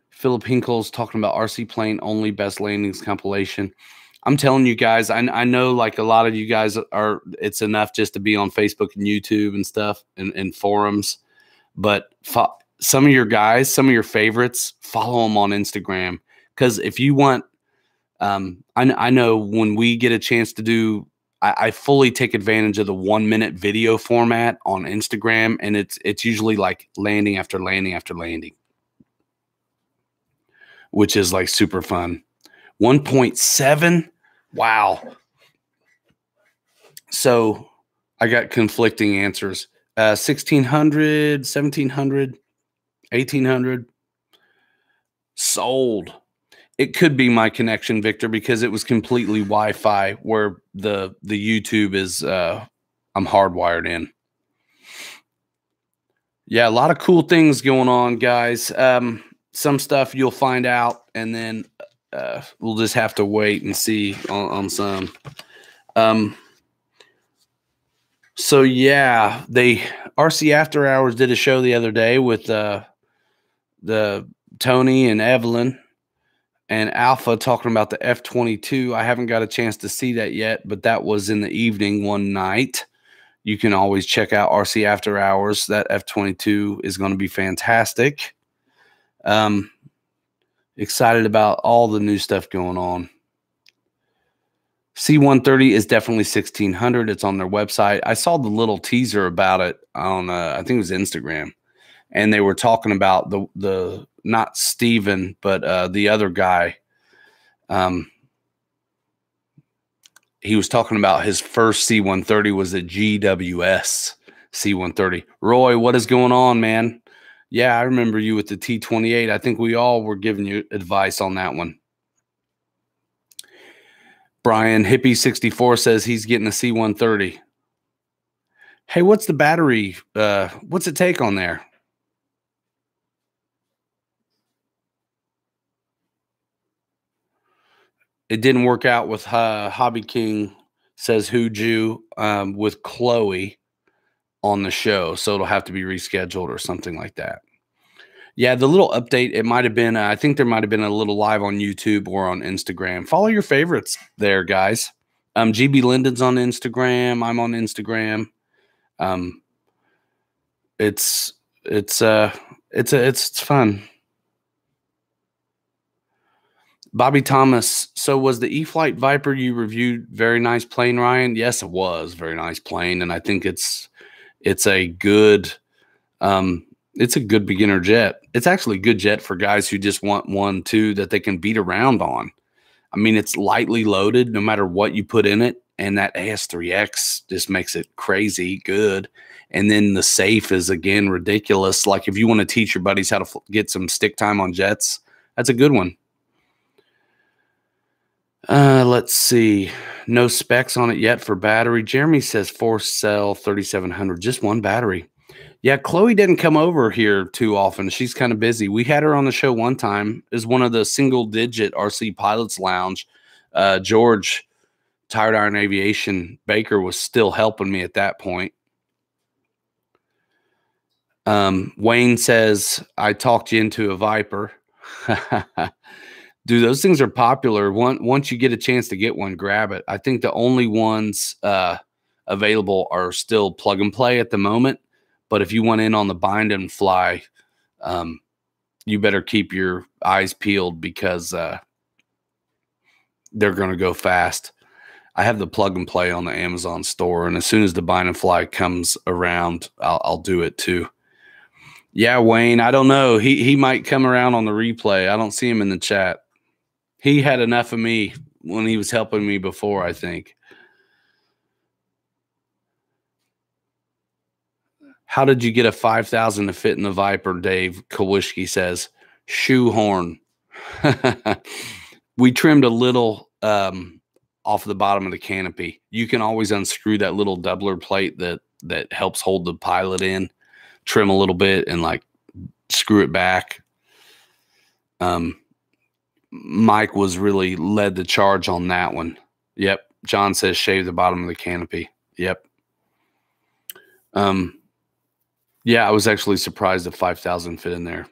Philip Hinkle's talking about RC plane only best landings compilation. I'm telling you guys, I know like a lot of you guys are, it's enough just to be on Facebook and YouTube and stuff and forums. But some of your guys, some of your favorites, follow them on Instagram. Because if you want, I know when we get a chance to do, I fully take advantage of the 1 minute video format on Instagram. And it's usually like landing after landing after landing, which is like super fun. 1.7. Wow. So I got conflicting answers. 1600, 1700, 1800. Sold. It could be my connection, Victor, because it was completely Wi-Fi where the YouTube is I'm hardwired in. Yeah, a lot of cool things going on, guys. Some stuff you'll find out, and then we'll just have to wait and see on some. So yeah, RC After Hours did a show the other day with the Tony and Evelyn, And Alpha talking about the F-22. I haven't got a chance to see that yet, but that was in the evening one night. You can always check out RC After Hours. That F-22 is going to be fantastic. Excited about all the new stuff going on. C-130 is definitely 1600. It's on their website. I saw the little teaser about it on, I think it was Instagram. And they were talking about the not Steven, but the other guy. He was talking about his first C-130 was a GWS C-130. Roy, what is going on, man? Yeah, I remember you with the T-28. I think we all were giving you advice on that one. Brian Hippie64 says he's getting a C-130. Hey, what's the battery? What's it take on there? It didn't work out with Hobby King, says Huju, with Chloe on the show. So it'll have to be rescheduled or something like that. Yeah, the little update, it might have been, I think there might have been a little live on YouTube or on Instagram. Follow your favorites there, guys. GB Linden's on Instagram. I'm on Instagram. It's fun. Bobby Thomas. So was the e-flite Viper you reviewed very nice plane, Ryan? Yes, it was very nice plane, and I think it's a good beginner jet. It's actually a good jet for guys who just want one too that they can beat around on. I mean, it's lightly loaded no matter what you put in it, and that AS3X just makes it crazy good. And then the safe is again ridiculous. Like if you want to teach your buddies how to get some stick time on jets, that's a good one. Let's see. No specs on it yet for battery. Jeremy says 4-cell 3700, just one battery. Yeah, Chloe didn't come over here too often. She's kind of busy. We had her on the show one time as one of the single-digit RC Pilots Lounge. George, Tired Iron Aviation Baker, was still helping me at that point. Wayne says, I talked you into a Viper. Dude, those things are popular. Once you get a chance to get one, grab it. I think the only ones available are still plug and play at the moment. But if you want in on the bind and fly, you better keep your eyes peeled because they're going to go fast. I have the plug and play on the Amazon store, and as soon as the bind and fly comes around, I'll do it too. Yeah, Wayne, I don't know. He might come around on the replay. I don't see him in the chat. He had enough of me when he was helping me before, I think. How did you get a 5,000 to fit in the Viper, Dave? Kowalski says. Shoehorn. We trimmed a little off the bottom of the canopy. You can always unscrew that little doubler plate that helps hold the pilot in. Trim a little bit and like screw it back. Mike was really led the charge on that one. Yep. John says shave the bottom of the canopy. Yep. Yeah, I was actually surprised that 5,000 fit in there.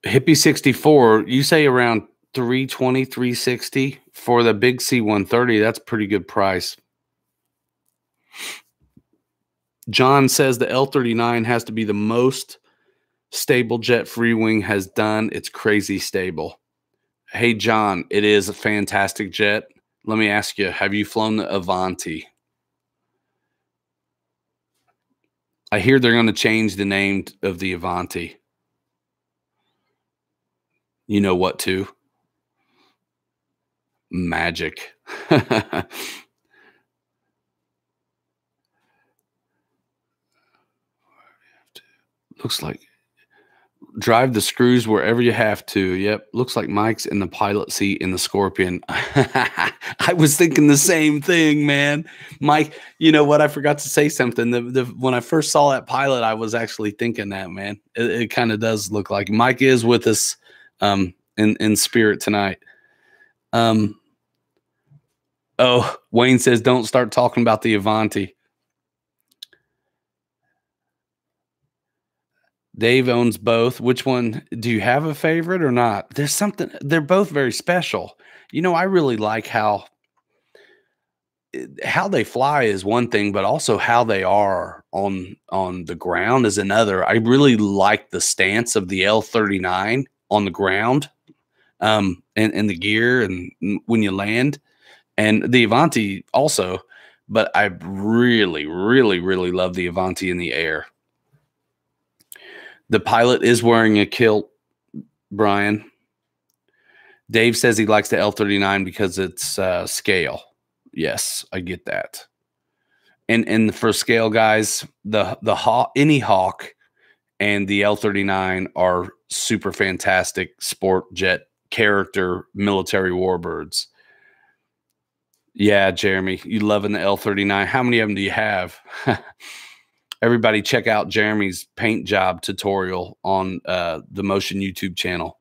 Hippie 64, you say around 320, 360 for the big C-130. That's a pretty good price. John says the L-39 has to be the most stable jet Free Wing has done. It's crazy stable. Hey, John, it is a fantastic jet. Let me ask you, have you flown the Avanti? I hear they're going to change the name of the Avanti. You know what, too? Magic. Looks like drive the screws wherever you have to. Yep. Looks like Mike's in the pilot seat in the Scorpion. I was thinking the same thing, man. Mike, you know what? I forgot to say something. When I first saw that pilot, I was actually thinking that, man. It kind of does look like Mike is with us in spirit tonight. Oh, Wayne says, don't start talking about the Avanti. Dave owns both. Which one do you have a favorite or not? There's something, they're both very special. You know, I really like how they fly is one thing, but also how they are on the ground is another. I really like the stance of the L-39 on the ground, and the gear and when you land, and the Avanti also. But I really, really, really love the Avanti in the air. The pilot is wearing a kilt, Brian. Dave says he likes the L-39 because it's scale. Yes, I get that. And for scale guys, any Hawk and the L-39 are super fantastic sport jet character military warbirds. Yeah, Jeremy, you loving the L-39. How many of them do you have? Everybody check out Jeremy's paint job tutorial on the Motion YouTube channel.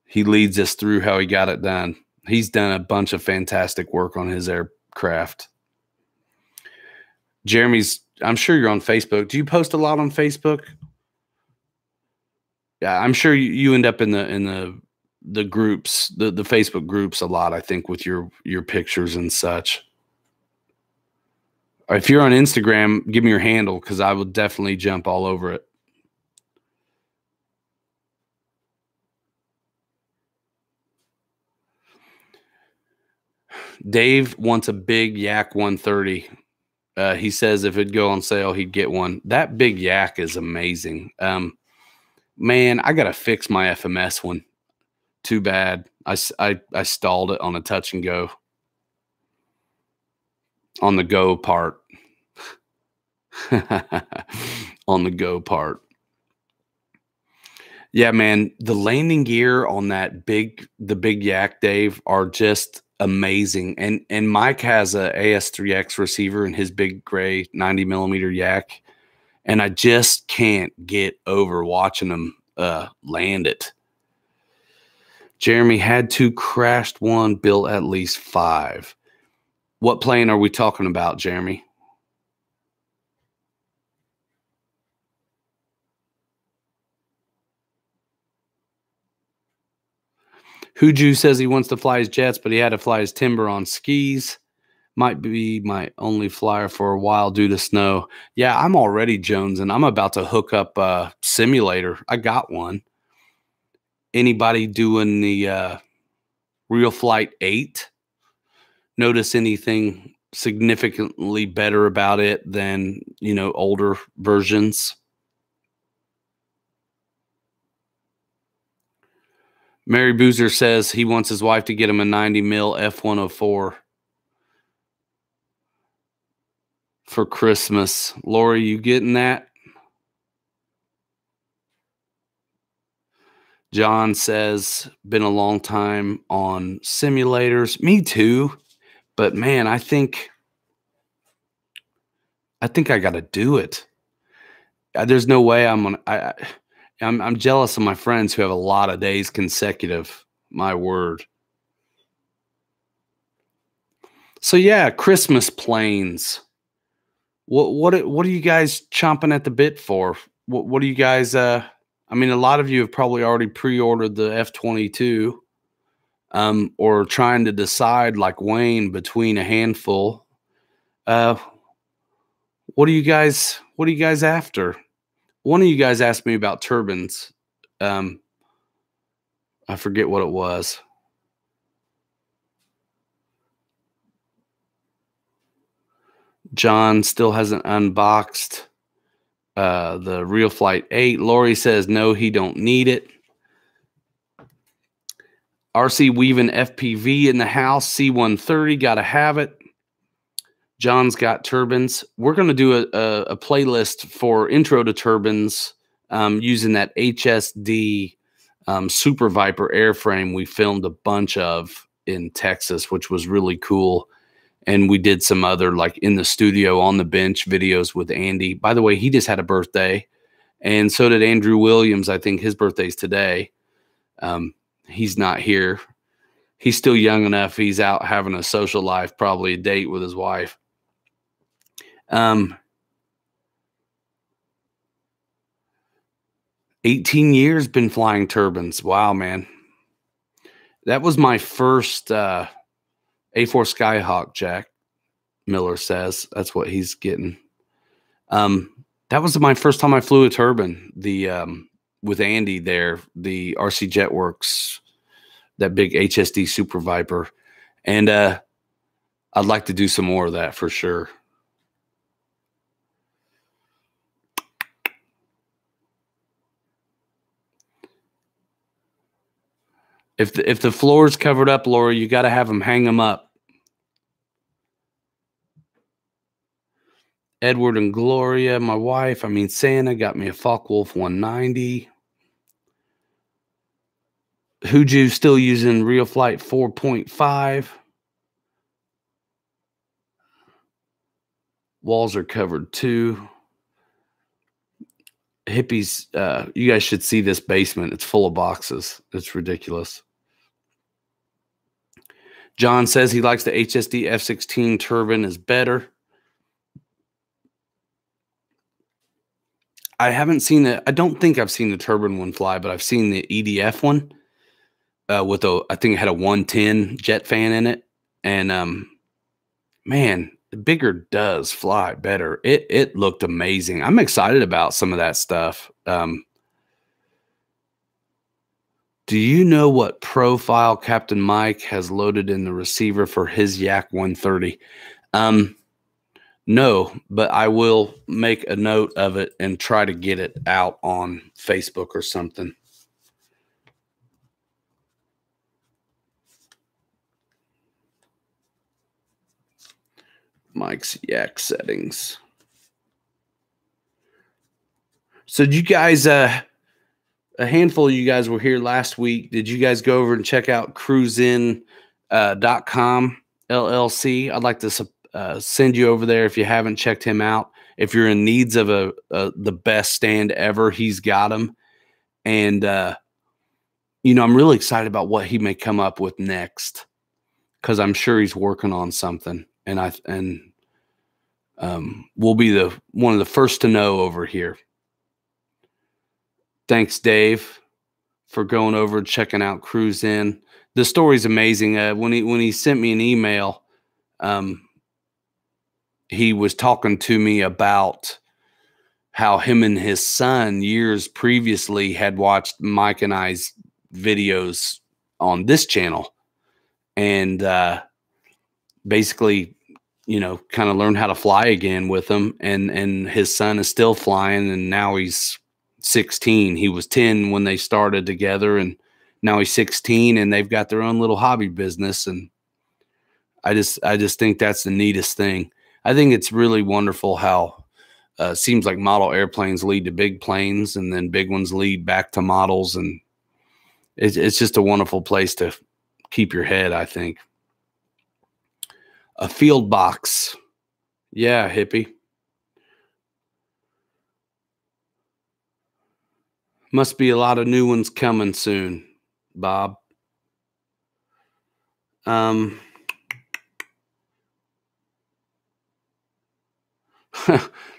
He leads us through how he got it done. He's done a bunch of fantastic work on his aircraft. Jeremy's, I'm sure you're on Facebook. Do you post a lot on Facebook? Yeah, I'm sure you end up in the groups, the Facebook groups a lot, I think, with your pictures and such. If you're on Instagram, give me your handle because I will definitely jump all over it. Dave wants a big Yak 130. He says if it'd go on sale, he'd get one. That big Yak is amazing. Man, I got to fix my FMS one. Too bad. I stalled it on a touch and go. On the go part. On the go part. Yeah, man, the landing gear on the big Yak, Dave, are just amazing. And Mike has a AS3X receiver in his big gray 90mm Yak, and I just can't get over watching him land it. Jeremy had 2, crashed 1, built at least 5. What plane are we talking about, Jeremy? Huju says he wants to fly his jets, but he had to fly his timber on skis. Might be my only flyer for a while due to snow. Yeah, I'm already jonesing. I'm about to hook up a simulator. I got one. Anybody doing the Real Flight 8? Notice anything significantly better about it than, older versions? Mary Boozer says he wants his wife to get him a 90mm F-104 for Christmas. Lori, you getting that? John says, been a long time on simulators. Me too. But man, I think I got to do it. There's no way I'm jealous of my friends who have a lot of days consecutive. My word. So yeah, Christmas planes. What are you guys chomping at the bit for? What do you guys? I mean, a lot of you have probably already pre-ordered the F-22, or trying to decide, like Wayne, between a handful. What are you guys after? One of you guys asked me about turbines. I forget what it was. John still hasn't unboxed the Real Flight 8. Lori says no, he don't need it. RC Weaving FPV in the house. C-130, got to have it. John's got turbines. We're going to do a playlist for intro to turbines using that HSD Super Viper airframe we filmed a bunch of in Texas, which was really cool. And we did some other, like, in the studio on the bench videos with Andy. By the way, he just had a birthday. And so did Andrew Williams. I think his birthday's today. He's not here. He's still young enough. He's out having a social life, probably a date with his wife. 18 years been flying turbines. Wow, man. That was my first A4 Skyhawk, Jack Miller says. That's what he's getting. That was my first time I flew a turbine. With Andy there, the RC Jetworks, that big HSD Super Viper. And I'd like to do some more of that for sure. If the floor is covered up, Laura, you got to have them hang them up. Edward and Gloria, my wife, Santa got me a Focke-Wulf 190. Huju still using e-flite 4.5. Walls are covered too. Hippies, you guys should see this basement. It's full of boxes. It's ridiculous. John says he likes the HSD F16 turbine is better. I haven't seen it. I don't think I've seen the turbine one fly, but I've seen the EDF one with I think it had a 110 jet fan in it. And man, the bigger does fly better. It looked amazing. I'm excited about some of that stuff. Do you know what profile Captain Mike has loaded in the receiver for his Yak 130? No, but I will make a note of it and try to get it out on Facebook or something. Mike's Yak settings. So did you guys, a handful of you guys were here last week. Did you guys go over and check out cruisein.com LLC? I'd like to send you over there if you haven't checked him out. If you're in needs of the best stand ever, he's got them. And, you know, I'm really excited about what he may come up with next, because I'm sure he's working on something. And we'll be one of the first to know over here. Thanks, Dave, for going over and checking out Cruise In. The story's amazing. When he sent me an email, he was talking to me about how him and his son years previously had watched Mike and I's videos on this channel, and basically, you know, kind of learned how to fly again with him. And his son is still flying, and now he's 16. He was 10 when they started together, and now he's 16, and they've got their own little hobby business. And I just think that's the neatest thing. I think it's really wonderful how seems like model airplanes lead to big planes, and then big ones lead back to models. And it's just a wonderful place to keep your head, I think. A field box. Yeah, hippie. Must be a lot of new ones coming soon, Bob.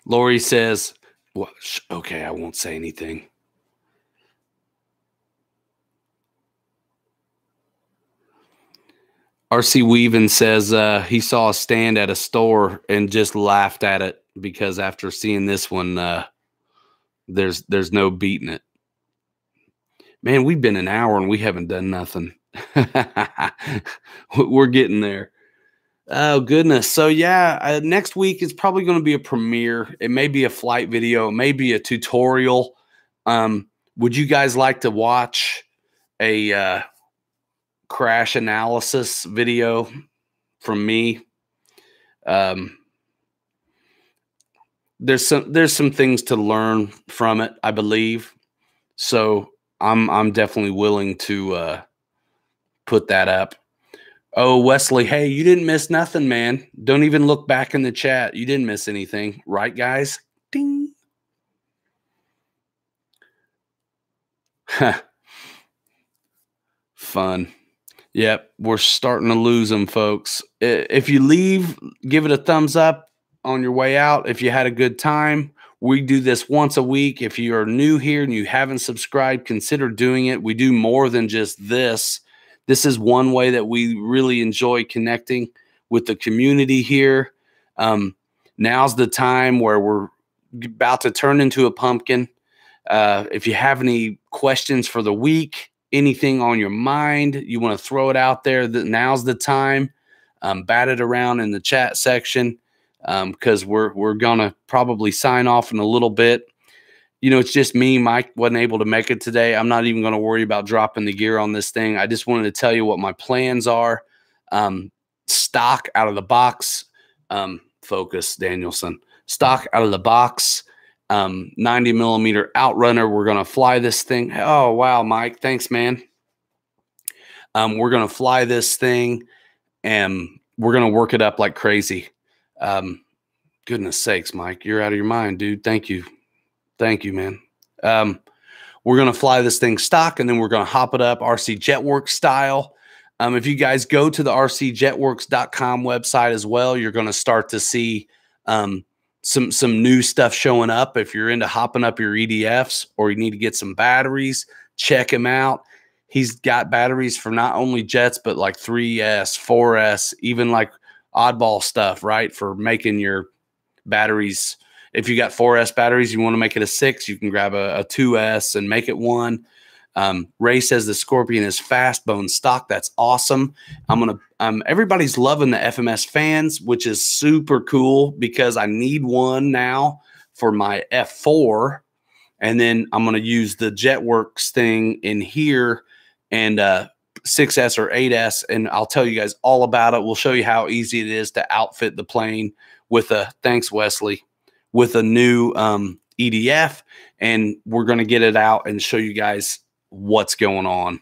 Lori says, well, okay, I won't say anything. RC Weavin says he saw a stand at a store and just laughed at it because after seeing this one, there's no beating it. Man, we've been an hour and we haven't done nothing. We're getting there. Oh, goodness. So, yeah, next week is probably going to be a premiere. It may be a flight video. It may be a tutorial. Would you guys like to watch a crash analysis video from me? There's some things to learn from it, I believe. So I'm definitely willing to put that up. Oh, Wesley, hey, you didn't miss nothing, man. Don't even look back in the chat. You didn't miss anything, right, guys? Ding. Fun. Yep, we're starting to lose them, folks. If you leave, give it a thumbs up on your way out if you had a good time. We do this once a week. If you are new here and you haven't subscribed, consider doing it. We do more than just this. This is one way that we really enjoy connecting with the community here. Now's the time where we're about to turn into a pumpkin. If you have any questions for the week, anything on your mind, you want to throw it out there, now's the time. Bat it around in the chat section, because we're gonna probably sign off in a little bit. You know, it's just me. Mike wasn't able to make it today. I'm not even going to worry about dropping the gear on this thing. I just wanted to tell you what my plans are. Stock out of the box. Focus, Danielson. Stock out of the box. 90 millimeter outrunner. We're going to fly this thing. Oh, wow, Mike. Thanks, man. We're going to fly this thing, and we're going to work it up like crazy. Goodness sakes, Mike, you're out of your mind, dude. Thank you. Thank you, man. We're going to fly this thing stock, and then we're going to hop it up RC Jetworks style. If you guys go to the rcjetworks.com website as well, you're going to start to see some new stuff showing up. If you're into hopping up your EDFs or you need to get some batteries, check him out. He's got batteries for not only jets, but like 3S, 4S, even like oddball stuff, right? For making your batteries. If you got 4S batteries, you want to make it a 6, you can grab a 2S and make it 1. Ray says the Scorpion is fast bone stock. That's awesome. Everybody's loving the FMS fans, which is super cool because I need one now for my F4. And then I'm going to use the Jetworks thing in here and 6S or 8S. And I'll tell you guys all about it. We'll show you how easy it is to outfit the plane with thanks, Wesley, with a new EDF. And we're going to get it out and show you guys what's going on.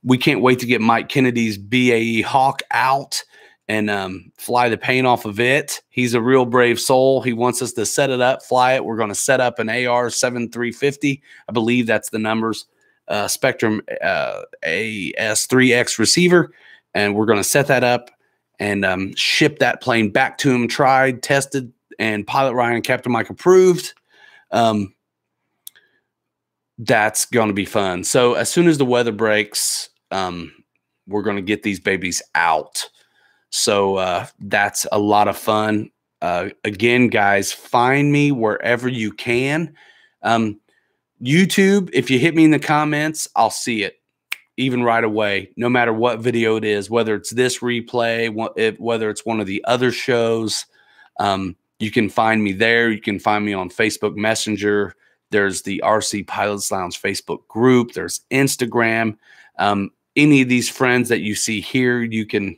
We can't wait to get Mike Kennedy's BAE Hawk out and fly the paint off of it. He's a real brave soul. He wants us to set it up, fly it. We're going to set up an AR-7350. I believe that's the numbers. Spectrum AS3X receiver. And we're going to set that up and ship that plane back to him, tried, tested, and Pilot Ryan and Captain Mike approved. That's going to be fun. So as soon as the weather breaks, we're going to get these babies out. So that's a lot of fun. Again, guys, find me wherever you can. YouTube, if you hit me in the comments, I'll see it even right away, no matter what video it is, whether it's this replay, whether it's one of the other shows. You can find me there. You can find me on Facebook Messenger. There's the RC Pilots Lounge Facebook group. There's Instagram. Any of these friends that you see here, you can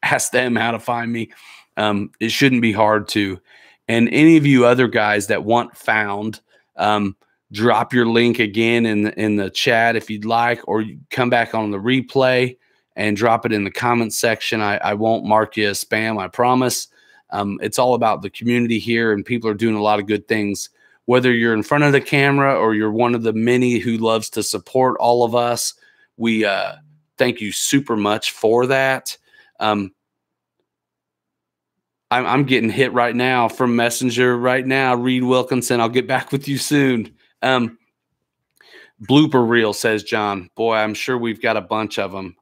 ask them how to find me. It shouldn't be hard to. And any of you other guys that want found, drop your link again in the chat if you'd like, or you come back on the replay and drop it in the comments section. I won't mark you as spam, I promise. It's all about the community here, and people are doing a lot of good things. Whether you're in front of the camera or you're one of the many who loves to support all of us, we thank you super much for that. I'm getting hit right now from Messenger right now. Reed Wilkinson, I'll get back with you soon. Blooper reel, says John. Boy, I'm sure we've got a bunch of them.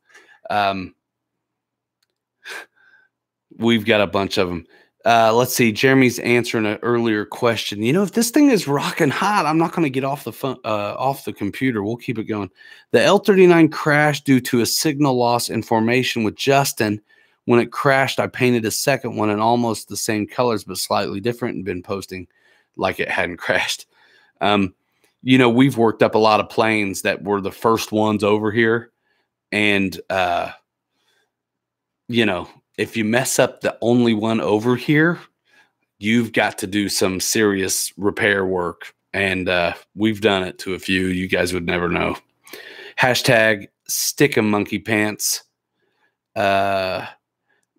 We've got a bunch of them. Let's see. Jeremy's answering an earlier question. You know, if this thing is rocking hot, I'm not going to get off the computer. We'll keep it going. The L-39 crashed due to a signal loss in formation with Justin. When it crashed, I painted a second one in almost the same colors, but slightly different, and been posting like it hadn't crashed. You know, we've worked up a lot of planes that were the first ones over here. And, you know, if you mess up the only one over here, you've got to do some serious repair work. And we've done it to a few. You guys would never know. Hashtag stick 'em monkey pants.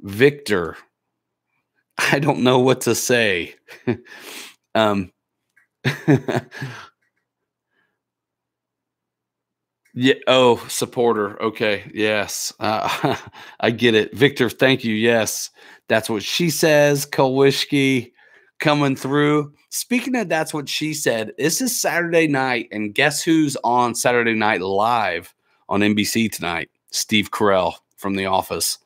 Victor, I don't know what to say. Yeah. Oh, supporter. Okay. Yes. I get it. Victor, thank you. Yes. That's what she says. Kolwischki. coming through. Speaking of That's What She Said, this is Saturday night, and guess who's on Saturday Night Live on NBC tonight? Steve Carell from The Office.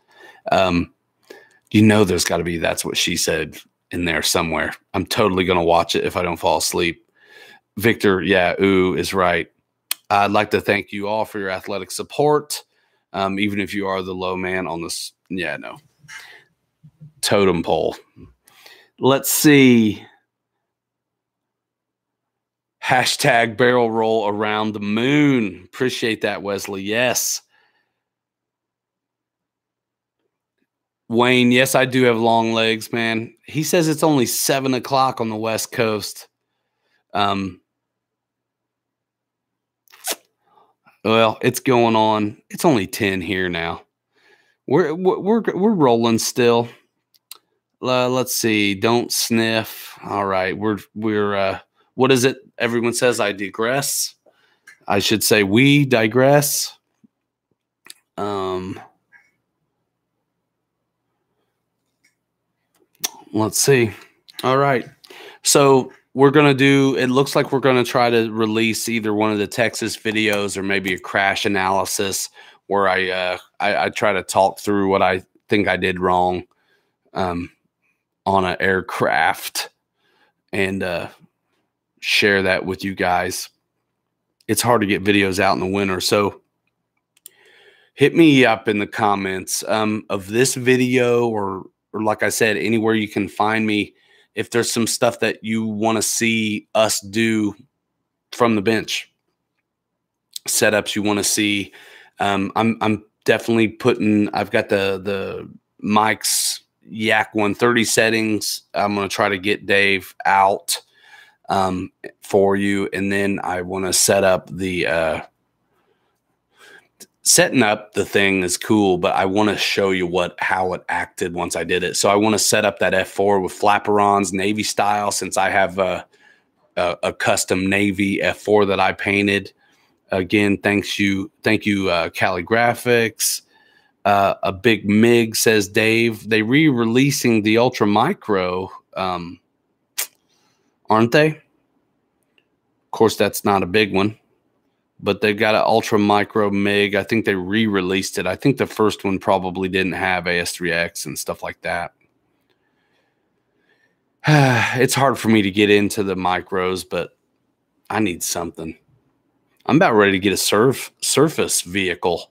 You know there's got to be That's What She Said in there somewhere. I'm totally going to watch it if I don't fall asleep. Victor, yeah, ooh, is right. I'd like to thank you all for your athletic support, even if you are the low man on this, totem pole. Let's see. Hashtag barrel roll around the moon. Appreciate that, Wesley. Yes. Wayne, yes, I do have long legs, man. He says it's only 7 o'clock on the West Coast. Well, it's going on. It's only 10 here now. We're rolling still. Let's see. Don't sniff. All right. We're what is it? Everyone says I digress. I should say we digress. Let's see. All right. So we're going to do, it looks like we're going to try to release either one of the Texas videos or maybe a crash analysis where I try to talk through what I think I did wrong on an aircraft and share that with you guys. It's hard to get videos out in the winter. So hit me up in the comments of this video or like I said, anywhere you can find me. If there's some stuff that you want to see us do from the bench, setups you want to see, I'm definitely putting. I've got the Mike's Yak 130 settings. I'm going to try to get Dave out for you, and then I want to set up the. Setting up the thing is cool, but I want to show you how it acted once I did it. So I want to set up that F4 with flaperons, Navy style, since I have a custom Navy F4 that I painted. Again, thank you, Cali Graphics. A big MIG, says Dave. They re-releasing the Ultra Micro, aren't they? Of course, that's not a big one. But they've got an Ultra Micro MIG. I think they re-released it. I think the first one probably didn't have AS3X and stuff like that. It's hard for me to get into the micros, but I need something. I'm about ready to get a surface vehicle.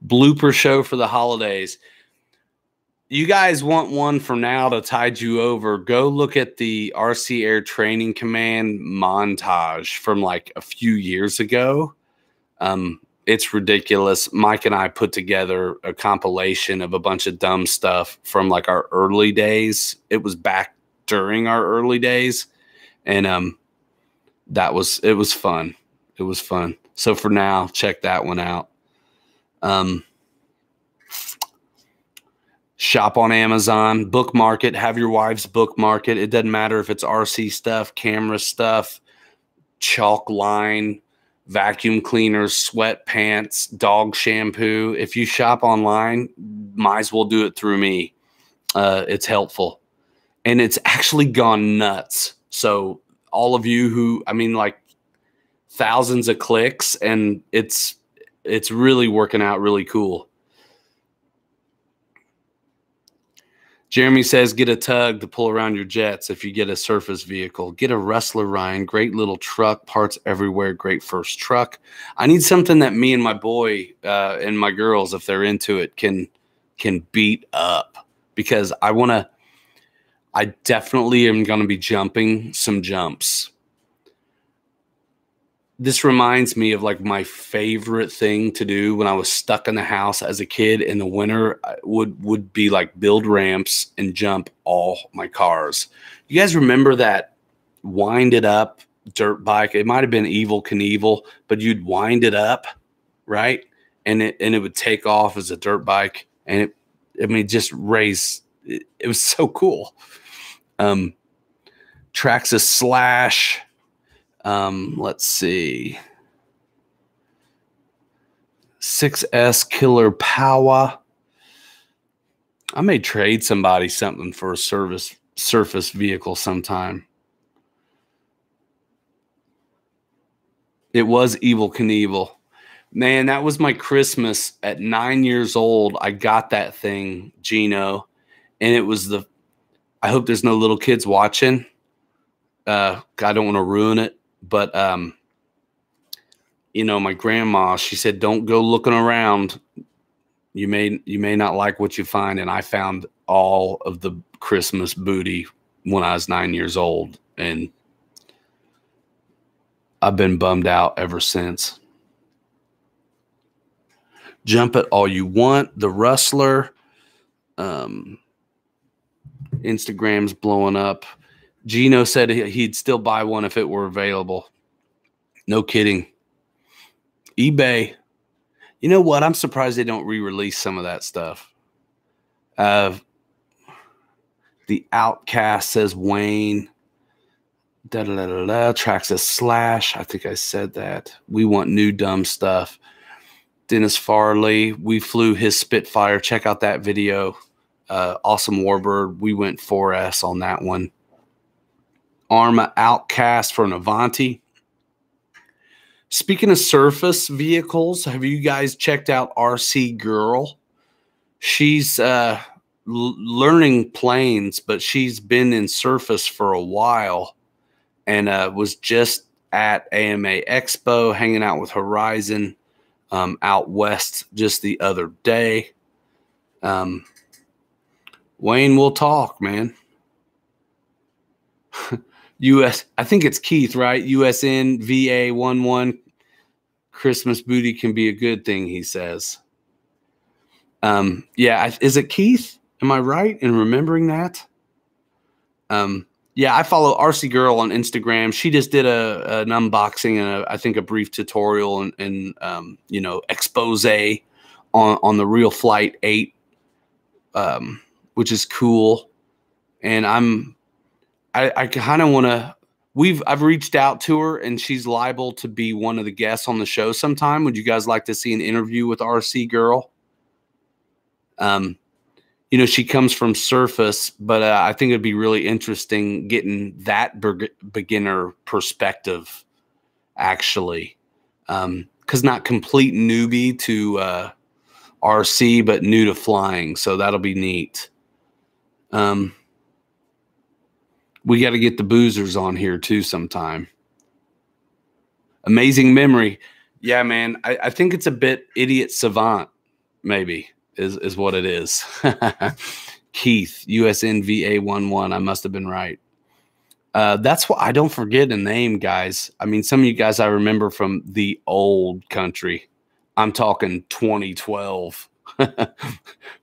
Blooper show for the holidays. You guys want one for now to tide you over, go look at the RC Air Training Command montage from like a few years ago. It's ridiculous. Mike and I put together a compilation of a bunch of dumb stuff from like our early days. It was back during our early days. And it was fun. It was fun. So for now, check that one out. Shop on Amazon, bookmark it, have your wives bookmark it. It doesn't matter if it's RC stuff, camera stuff, chalk line, vacuum cleaners, sweatpants, dog shampoo. If you shop online, might as well do it through me. It's helpful. And it's actually gone nuts. So all of you who, like thousands of clicks, and it's really working out really cool. Jeremy says, get a tug to pull around your jets if you get a surface vehicle. Get a Rustler, Ryan. Great little truck. Parts everywhere. Great first truck. I need something that me and my boy and my girls, if they're into it, can beat up. Because I definitely am going to be jumping some jumps. This reminds me of like my favorite thing to do when I was stuck in the house as a kid in the winter would be like build ramps and jump all my cars. You guys remember that wind it up dirt bike? It might have been Evel Knievel, but you'd wind it up, right? And it would take off as a dirt bike. And just raise. It was so cool. Traxxas Slash. Let's see. 6S Killer Power. I may trade somebody something for a surface vehicle sometime. It was Evil Knievel. Man, that was my Christmas at 9 years old. I got that thing, Gino, and it was I hope there's no little kids watching. I don't want to ruin it, but you know, my grandma, she said, "Don't go looking around. You may not like what you find." And I found all of the Christmas booty when I was 9 years old, and I've been bummed out ever since. Jump it all you want. The Rustler. Instagram's blowing up. Gino said he'd still buy one if it were available. No kidding. eBay. You know what? I'm surprised they don't re-release some of that stuff. The Outcast says Wayne. Track says Slash. I think I said that. We want new dumb stuff. Dennis Farley. We flew his Spitfire. Check out that video. Awesome Warbird. We went 4S on that one. Arma Outcast for an Avanti. Speaking of surface vehicles, have you guys checked out RC Girl? She's learning planes, but she's been in surface for a while, and was just at AMA Expo hanging out with Horizon out west just the other day. Wayne, we'll talk, man. I think it's Keith, right? USN VA11. Christmas booty can be a good thing, he says. Yeah, is it Keith? Am I right in remembering that? Yeah, I follow RC Girl on Instagram. She just did an unboxing and I think a brief tutorial and you know, expose on the Real Flight 8, which is cool. And I kind of want to. I've reached out to her, and she's liable to be one of the guests on the show sometime. Would you guys like to see an interview with RC Girl? You know, she comes from surface, but I think it'd be really interesting getting that beginner perspective, actually, because not complete newbie to RC, but new to flying. So that'll be neat. We got to get the boozers on here too sometime. Amazing memory. Yeah, man. I think it's a bit idiot savant, maybe, is what it is. Keith, USN VA11. I must have been right. That's what I don't forget a name, guys. I mean, some of you guys I remember from the old country. I'm talking 2012.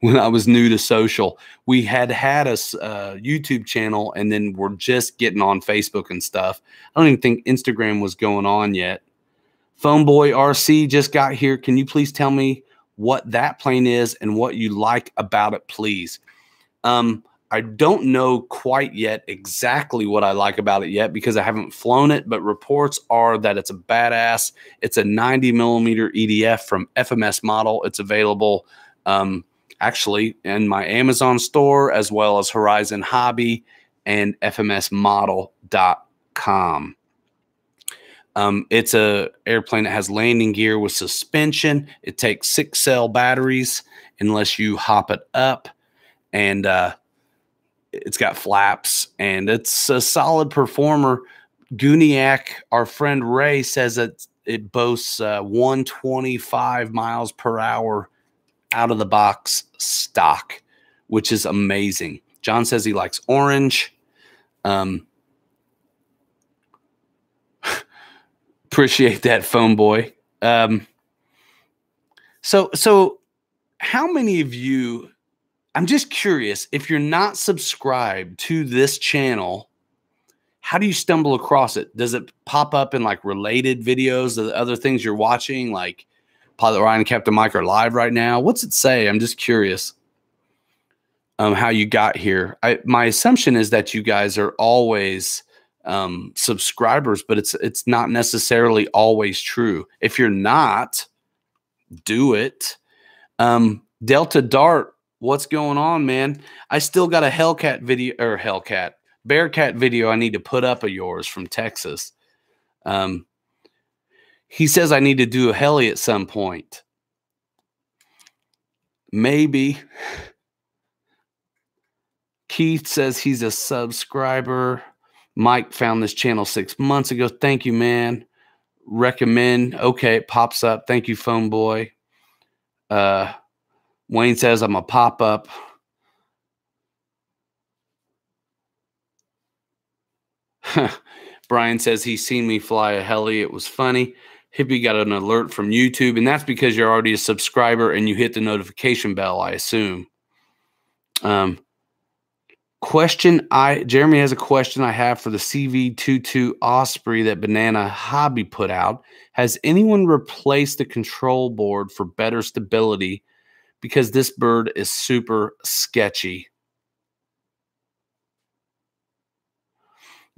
When I was new to social, we had a YouTube channel, and then we're just getting on Facebook and stuff. I don't even think Instagram was going on yet. Phone Boy RC just got here. Can you please tell me what that plane is and what you like about it, please? I don't know quite yet exactly what I like about it yet because I haven't flown it, but reports are that it's a badass. It's a 90mm EDF from FMS model. It's available actually in my Amazon store as well as Horizon Hobby and fmsmodel.com. It's a airplane that has landing gear with suspension. It takes 6-cell batteries unless you hop it up, and it's got flaps, and it's a solid performer. Gooniac, our friend Ray, says that it boasts 125 miles per hour out of the box stock, which is amazing. John says he likes orange. Appreciate that, Phone Boy. So how many of you, I'm just curious, if you're not subscribed to this channel, how do you stumble across it? Does it pop up in like related videos of the other things you're watching, like Pilot Ryan and Captain Mike are live right now? What's it say? I'm just curious how you got here. My assumption is that you guys are always subscribers, but it's not necessarily always true. If you're not, do it. Delta Dart What's going on, man? I still got a Bearcat video I need to put up of yours from Texas. Um, he says I need to do a heli at some point. Maybe. Keith says he's a subscriber. Mike found this channel 6 months ago. Thank you, man. Recommend. Okay, it pops up. Thank you, phone boy. Wayne says I'm a pop-up. Brian says he's seen me fly a heli. It was funny. Hippie got an alert from YouTube, and that's because you're already a subscriber and you hit the notification bell, I assume. Jeremy has a question I have for the CV22 Osprey that Banana Hobby put out. Has anyone replaced the control board for better stability? Because this bird is super sketchy.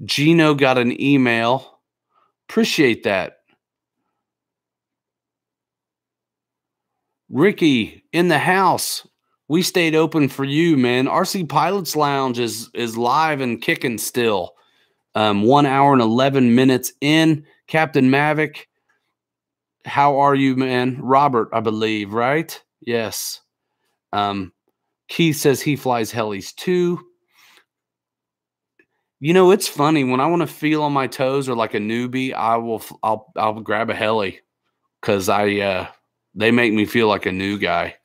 Gino got an email. Appreciate that. Ricky in the house. We stayed open for you, man. RC Pilots Lounge is live and kicking still. 1 hour and 11 minutes in. Captain Mavic, how are you, man? Robert, I believe, right? Yes. Keith says he flies helis too. You know, it's funny when I want to feel on my toes or like a newbie, I'll grab a heli because they make me feel like a new guy.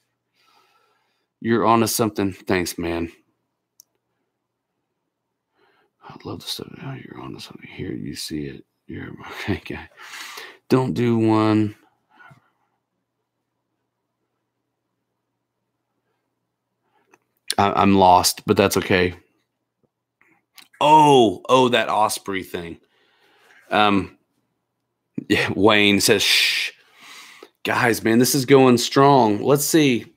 You're onto something. Thanks, man. I'd love to say, oh, you're onto something. Here, you see it. You're okay, guy. Don't do one. I'm lost, but that's okay. Oh, that Osprey thing. Yeah, Wayne says, shh. Guys, man, this is going strong. Let's see.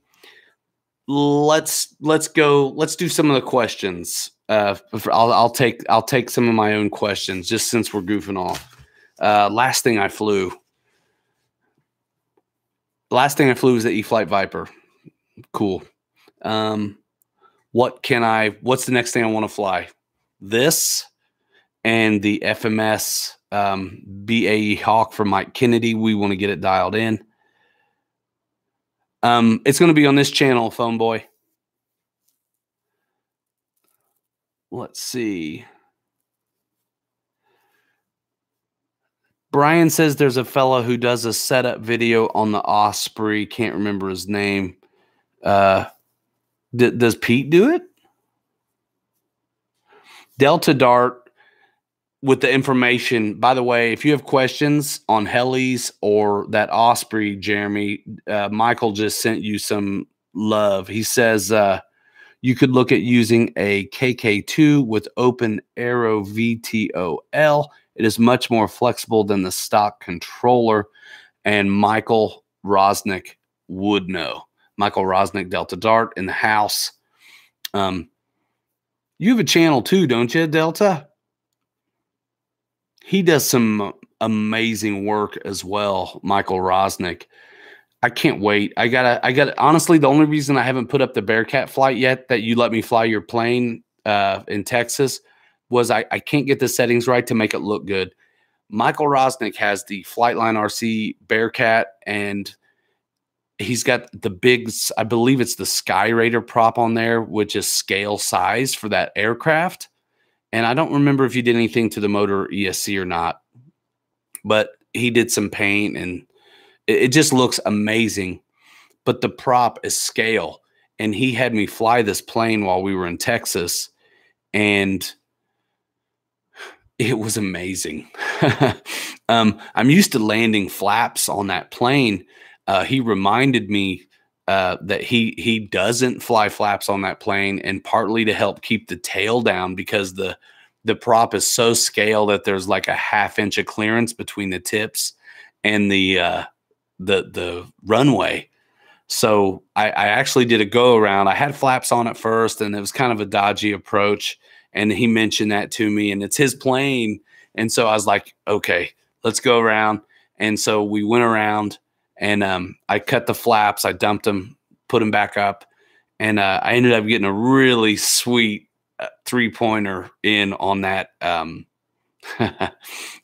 Let's go. Let's do some of the questions. I'll take some of my own questions just since we're goofing off. Last thing I flew was the e-flite Viper. Cool. What's the next thing I want to fly? This and the FMS BAE Hawk from Mike Kennedy. We want to get it dialed in. It's going to be on this channel, phone boy. Let's see. Brian says there's a fella who does a setup video on the Osprey. Can't remember his name. Does Pete do it? Delta Dart with the information. By the way, if you have questions on helis or that Osprey, Jeremy, Michael just sent you some love. He says you could look at using a KK2 with open arrow VTOL. It is much more flexible than the stock controller, and Michael Rosnick would know. Michael Rosnick, Delta Dart in the house. You have a channel too, don't you, Delta? He does some amazing work as well, Michael Rosnick. I can't wait. I got honestly, the only reason I haven't put up the Bearcat flight yet that you let me fly your plane in Texas was I can't get the settings right to make it look good. Michael Rosnick has the Flightline RC Bearcat, and he's got the big, I believe it's the Sky Raider prop on there, which is scale size for that aircraft. And I don't remember if he did anything to the motor ESC or not, but he did some paint and it just looks amazing. But the prop is scale. And he had me fly this plane while we were in Texas, and it was amazing. I'm used to landing flaps on that plane. He reminded me that he doesn't fly flaps on that plane, and partly to help keep the tail down because the prop is so scale that there's like a 1/2 inch of clearance between the tips and the runway. So I actually did a go around. I had flaps on at first, and it was kind of a dodgy approach. And he mentioned that to me, and it's his plane. And so I was like, okay, let's go around. And so we went around, and I cut the flaps. I dumped them, put them back up. And I ended up getting a really sweet 3-pointer in on that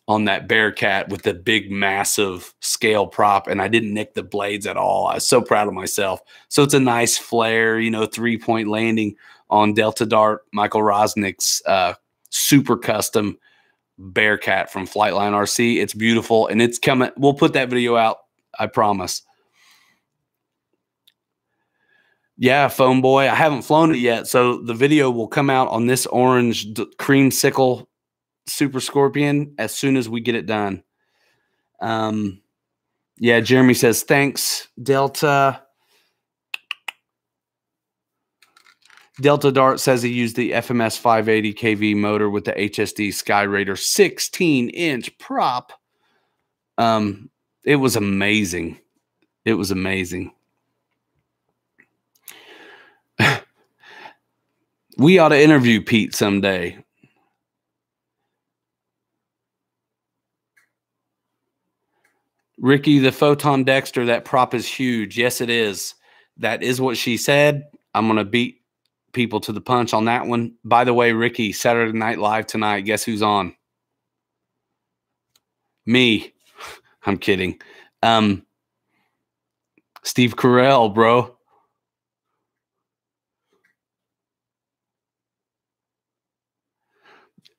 on that Bearcat with the big, massive scale prop, and I didn't nick the blades at all. I was so proud of myself. So it's a nice flare, 3-point landing on Delta Dart, Michael Rosnick's super custom Bearcat from Flightline RC. It's beautiful, and it's coming. We'll put that video out, I promise. Yeah, Foam Boy. I haven't flown it yet, so the video will come out on this orange creamsicle Super Scorpion as soon as we get it done. Yeah, Jeremy says, thanks, Delta. Delta Dart says he used the FMS 580 kV motor with the HSD Skyraider 16-inch prop. It was amazing. It was amazing. We ought to interview Pete someday. Ricky, the Photon Dexter, that prop is huge. Yes, it is. That is what she said. I'm going to beat people to the punch on that one. By the way, Ricky, Saturday Night Live tonight, guess who's on? Me. I'm kidding. Steve Carell, bro.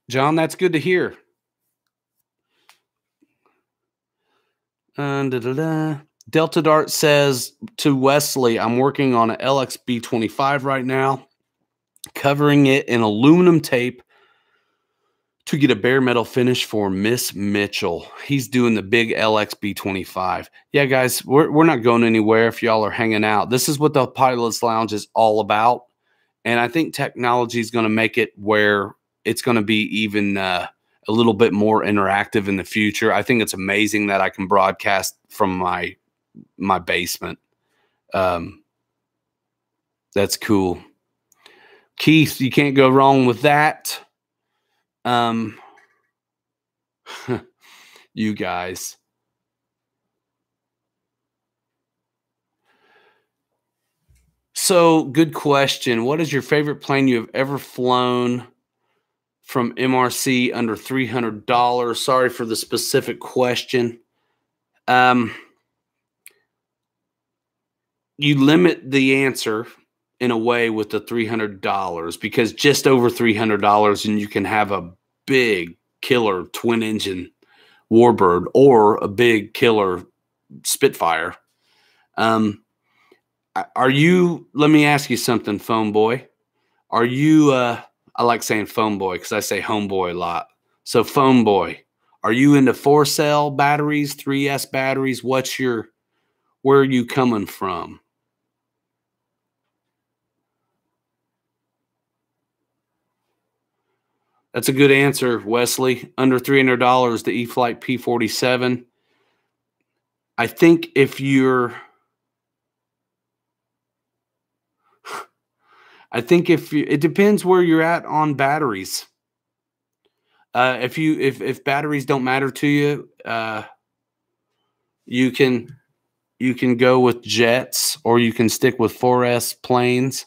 John, that's good to hear. Delta Dart says to Wesley, I'm working on an LXB25 right now, covering it in aluminum tape to get a bare metal finish for Miss Mitchell. He's doing the big LXB25. Yeah, guys, we're not going anywhere if y'all are hanging out. This is what the Pilot's Lounge is all about. And I think technology is going to make it where it's going to be even a little bit more interactive in the future. I think it's amazing that I can broadcast from my basement. That's cool. Keith, you can't go wrong with that. You guys. So, good question. What is your favorite plane you have ever flown from MRC under $300? Sorry for the specific question. You limit the answer in a way with the $300 because just over $300 and you can have a big killer twin engine Warbird or a big killer Spitfire. Are you, let me ask you something, Foam Boy. Are you, I like saying Foam Boy because I say homeboy a lot. So Foam Boy, are you into 4-cell batteries, 3S batteries? Where are you coming from? That's a good answer, Wesley. Under $300, the e-flite P47. I think if you're, it depends where you're at on batteries. If batteries don't matter to you, you can go with jets or you can stick with 4S planes.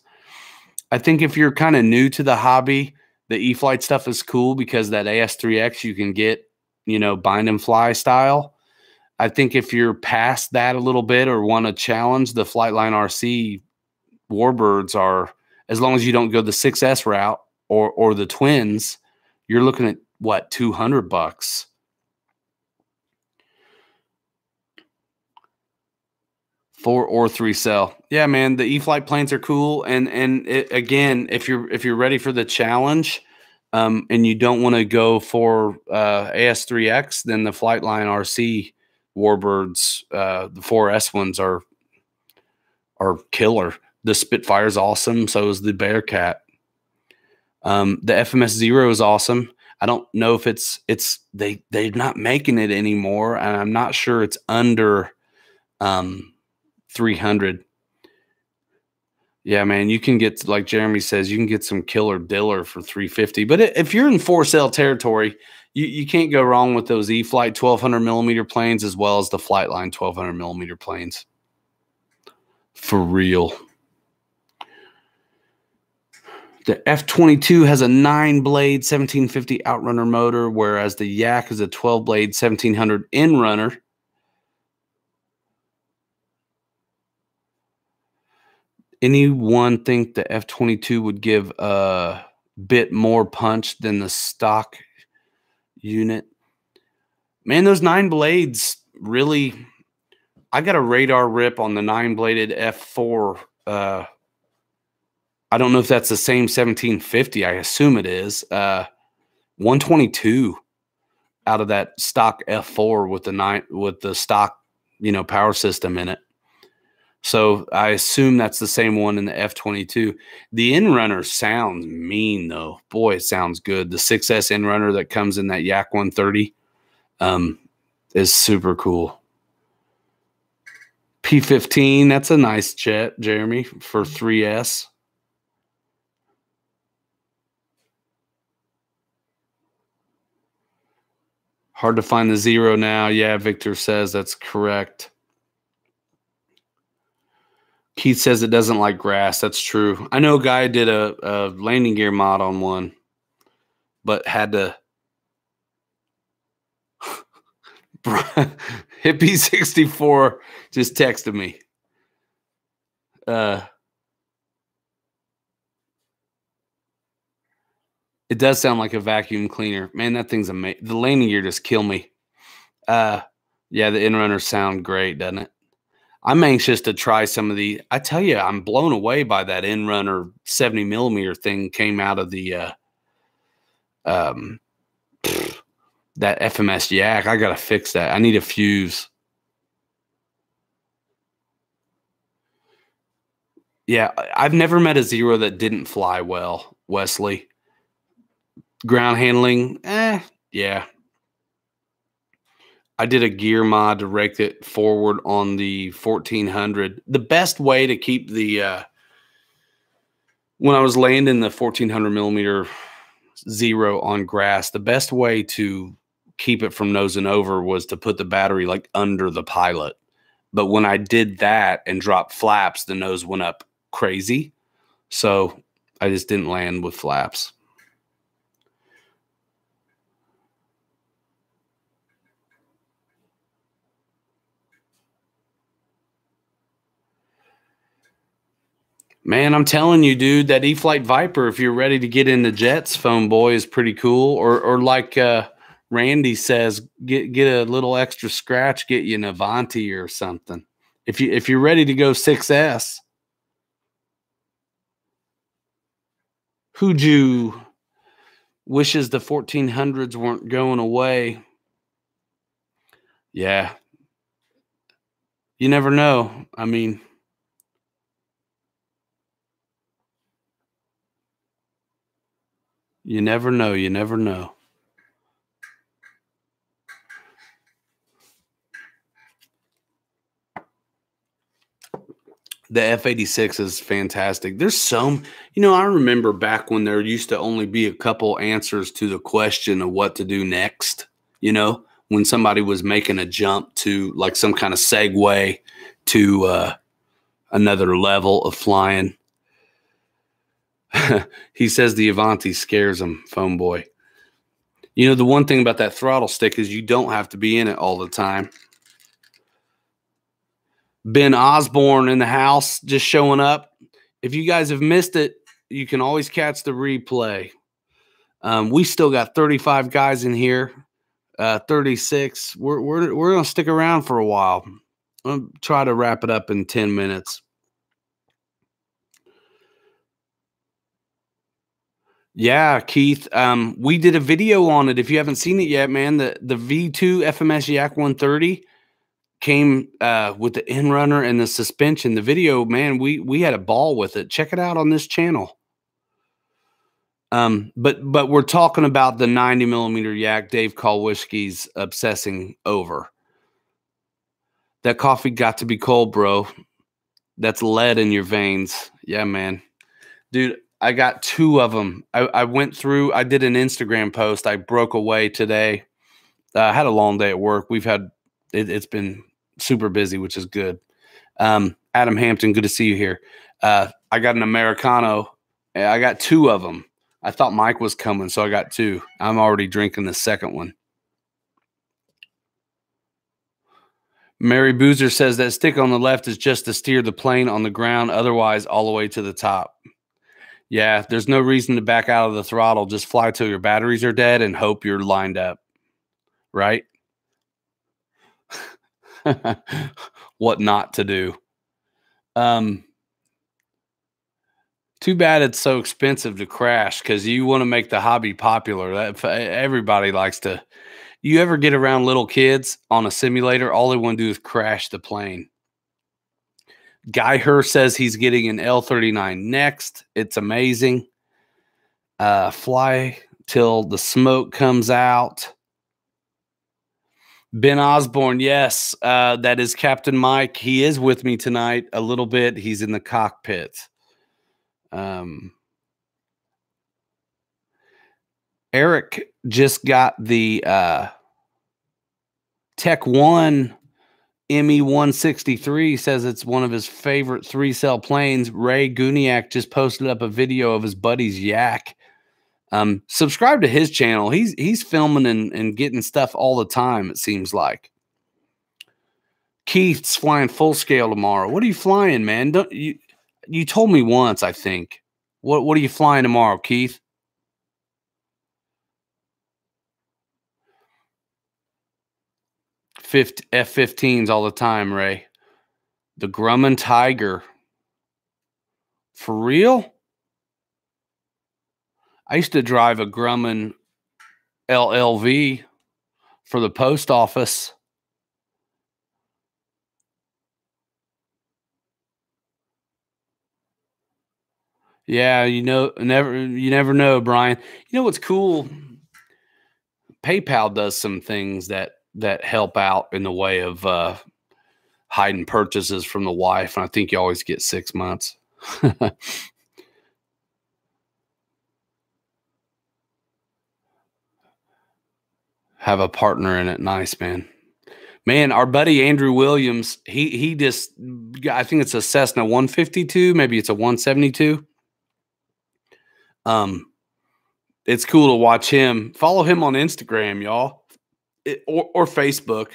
I think if you're kind of new to the hobby, the e-flite stuff is cool because that AS3X you can get, bind and fly style. I think if you're past that a little bit or want to challenge, the Flightline RC Warbirds are, as long as you don't go the 6S route or the twins, you're looking at what, $200. Four or 3-cell. Yeah, man, the e-flite planes are cool. And again, if you're ready for the challenge, and you don't want to go for AS3X, then the Flightline RC Warbirds, the 4S ones are killer. The Spitfire is awesome. So is the Bearcat. The FMS 0 is awesome. I don't know if they're not making it anymore, and I'm not sure it's under 300. Yeah, man, you can get, like Jeremy says, you can get some killer diller for 350. But if you're in 4-cell territory, you can't go wrong with those e-flite 1200 millimeter planes as well as the Flightline 1200 millimeter planes. For real. The F-22 has a 9-blade 1750 outrunner motor, whereas the Yak is a 12-blade 1700 inrunner. Anyone think the F-22 would give a bit more punch than the stock unit? Man, those 9 blades really... I got a radar rip on the 9-bladed F4. I don't know if that's the same 1750. I assume it is. 122 out of that stock F4 with the stock, power system in it. So I assume that's the same one in the F-22. The Inrunner sounds mean, though. Boy, it sounds good. The 6S Inrunner that comes in that Yak 130 is super cool. P-15, that's a nice jet, Jeremy, for 3S. Hard to find the 0 now. Yeah, Victor says that's correct. Keith says it doesn't like grass. That's true. I know a guy did a landing gear mod on one, but had to. Hippie64 just texted me. It does sound like a vacuum cleaner. Man, that thing's amazing. The landing gear just kill me. Yeah, the Inrunners sound great, doesn't it? I'm anxious to try some of the. I tell you, I'm blown away by that Inrunner 70 millimeter thing came out of the that FMS Yak. I gotta fix that. I need a fuse. Yeah, I've never met a 0 that didn't fly well, Wesley. Ground handling, yeah. I did a gear mod to rake it forward on the 1400. The best way to keep the when I was landing the 1400 millimeter 0 on grass, the best way to keep it from nosing over was to put the battery like under the pilot. But when I did that and dropped flaps, the nose went up crazy. So I just didn't land with flaps. Man, I'm telling you, dude, that e-flite Viper, if you're ready to get into jets, phone boy, is pretty cool. Or like Randy says, get a little extra scratch, get you an Avanti or something. If you're ready to go 6S, Huju wishes the 1400s weren't going away. Yeah. You never know. I mean, you never know. You never know. The F-86 is fantastic. There's some, I remember back when there used to only be a couple answers to the question of what to do next, when somebody was making a jump to like some kind of segue to another level of flying. He says the Avanti scares him, phone boy. The one thing about that throttle stick is you don't have to be in it all the time. Ben Osborne in the house just showing up. If you guys have missed it, you can always catch the replay. We still got 35 guys in here, 36. We're going to stick around for a while. I'll try to wrap it up in 10 minutes. Yeah, Keith. We did a video on it. If you haven't seen it yet, man, the V2 FMS Yak 130 came with the Inrunner and the suspension. The video, man, we had a ball with it. Check it out on this channel. But we're talking about the 90 millimeter Yak Dave Kalwischki's obsessing over. That coffee got to be cold, bro. That's lead in your veins. Yeah, man. Dude, I got 2 of them. I went through, I did an Instagram post. I broke away today. I had a long day at work. It's been super busy, which is good. Adam Hampton, good to see you here. I got an Americano Yeah, I got 2 of them. I thought Mike was coming, so I got 2. I'm already drinking the second one. Mary Boozer says that stick on the left is just to steer the plane on the ground, otherwise all the way to the top. Yeah, there's no reason to back out of the throttle. Just fly till your batteries are dead and hope you're lined up, right? What not to do. Too bad it's so expensive to crash because you want to make the hobby popular. That everybody likes to. You ever get around little kids on a simulator? All they want to do is crash the plane. Guy Herr says he's getting an L-39 next. It's amazing. Fly till the smoke comes out. Ben Osborne, yes, that is Captain Mike. He is with me tonight a little bit. He's in the cockpit. Eric just got the Tech 1 ME-163, says it's one of his favorite 3-cell planes. Ray Guniak just posted up a video of his buddy's Yak. Subscribe to his channel. He's filming and getting stuff all the time, it seems like. Keith's flying full scale tomorrow. What are you flying, man? You told me once, I think. What are you flying tomorrow, Keith? F-15s all the time, Ray. The Grumman Tiger. For real? I used to drive a Grumman LLV for the post office. Yeah, you never know, Brian. You know what's cool? PayPal does some things that help out in the way of hiding purchases from the wife, and I think you always get 6 months. Have a partner in it. Nice, man. Man, our buddy Andrew Williams, he just, I think it's a Cessna 152, maybe it's a 172. It's cool to watch him. Follow him on Instagram, y'all, or Facebook.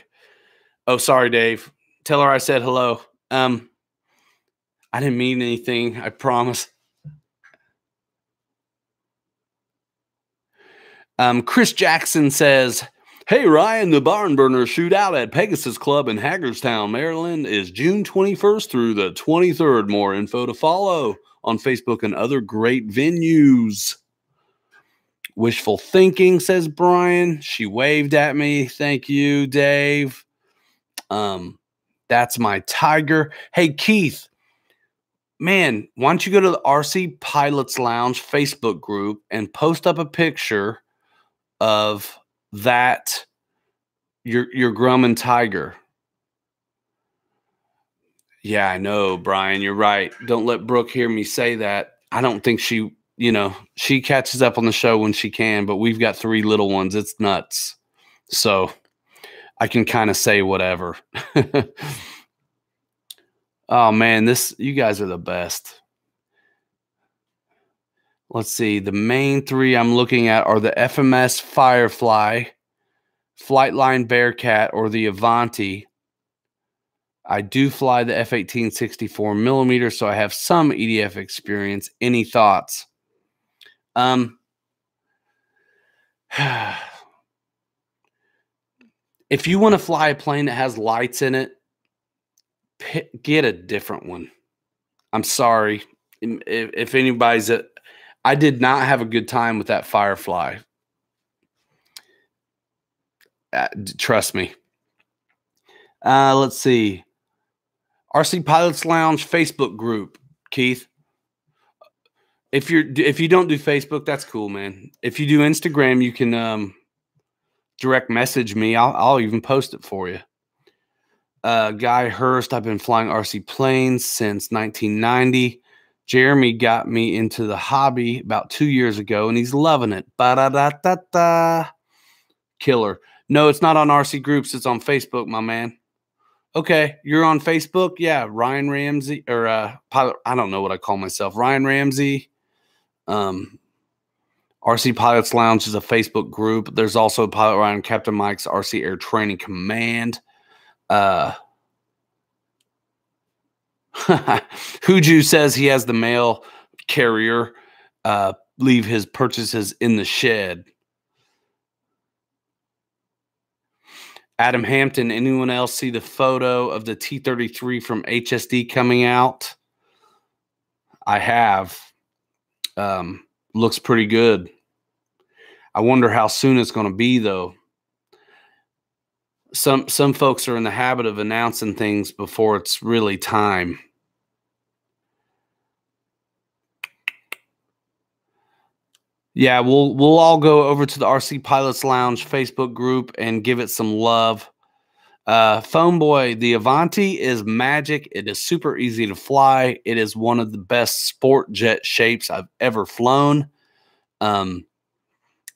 Oh, sorry, Dave. Tell her I said hello. I didn't mean anything. I promise. Chris Jackson says, "Hey, Ryan, the Barn Burner shootout at Pegasus Club in Hagerstown, Maryland is June 21st through the 23rd. More info to follow on Facebook and other great venues." Wishful thinking, says Brian. She waved at me. Thank you, Dave. That's my Tiger. Hey, Keith, man, why don't you go to the RC Pilots Lounge Facebook group and post up a picture of that, your Grumman Tiger. Yeah, I know, Brian, you're right. Don't let Brooke hear me say that. I don't think she catches up on the show when she can, but we've got 3 little ones. It's nuts. So I can kind of say whatever. Oh man, you guys are the best. Let's see. The main 3 I'm looking at are the FMS Firefly, Flightline Bearcat, or the Avanti. I do fly the F-18 64mm, so I have some EDF experience. Any thoughts? If you want to fly a plane that has lights in it, get a different one. I'm sorry. If anybody's I did not have a good time with that Firefly. Trust me. Let's see. RC Pilots Lounge Facebook group, Keith. If you don't do Facebook, that's cool, man. If you do Instagram, you can direct message me. I'll even post it for you. Guy Hurst, I've been flying RC planes since 1990. Jeremy got me into the hobby about 2 years ago, and he's loving it. Ba-da-da-da-da. Killer. No, it's not on RC groups. It's on Facebook, my man. Okay, you're on Facebook? Yeah, Ryan Ramsey, or Pilot, I don't know what I call myself. Ryan Ramsey, RC Pilots Lounge is a Facebook group. There's also Pilot Ryan Captain Mike's RC Air Training Command. Huju says he has the mail carrier leave his purchases in the shed. Adam Hampton, anyone else see the photo of the T-33 from HSD coming out? I have. Looks pretty good. I wonder how soon it's going to be, though. Some folks are in the habit of announcing things before it's really time. Yeah, we'll all go over to the RC Pilots Lounge Facebook group and give it some love. Phone Boy, the Avanti is magic. It is super easy to fly. It is one of the best sport jet shapes I've ever flown. And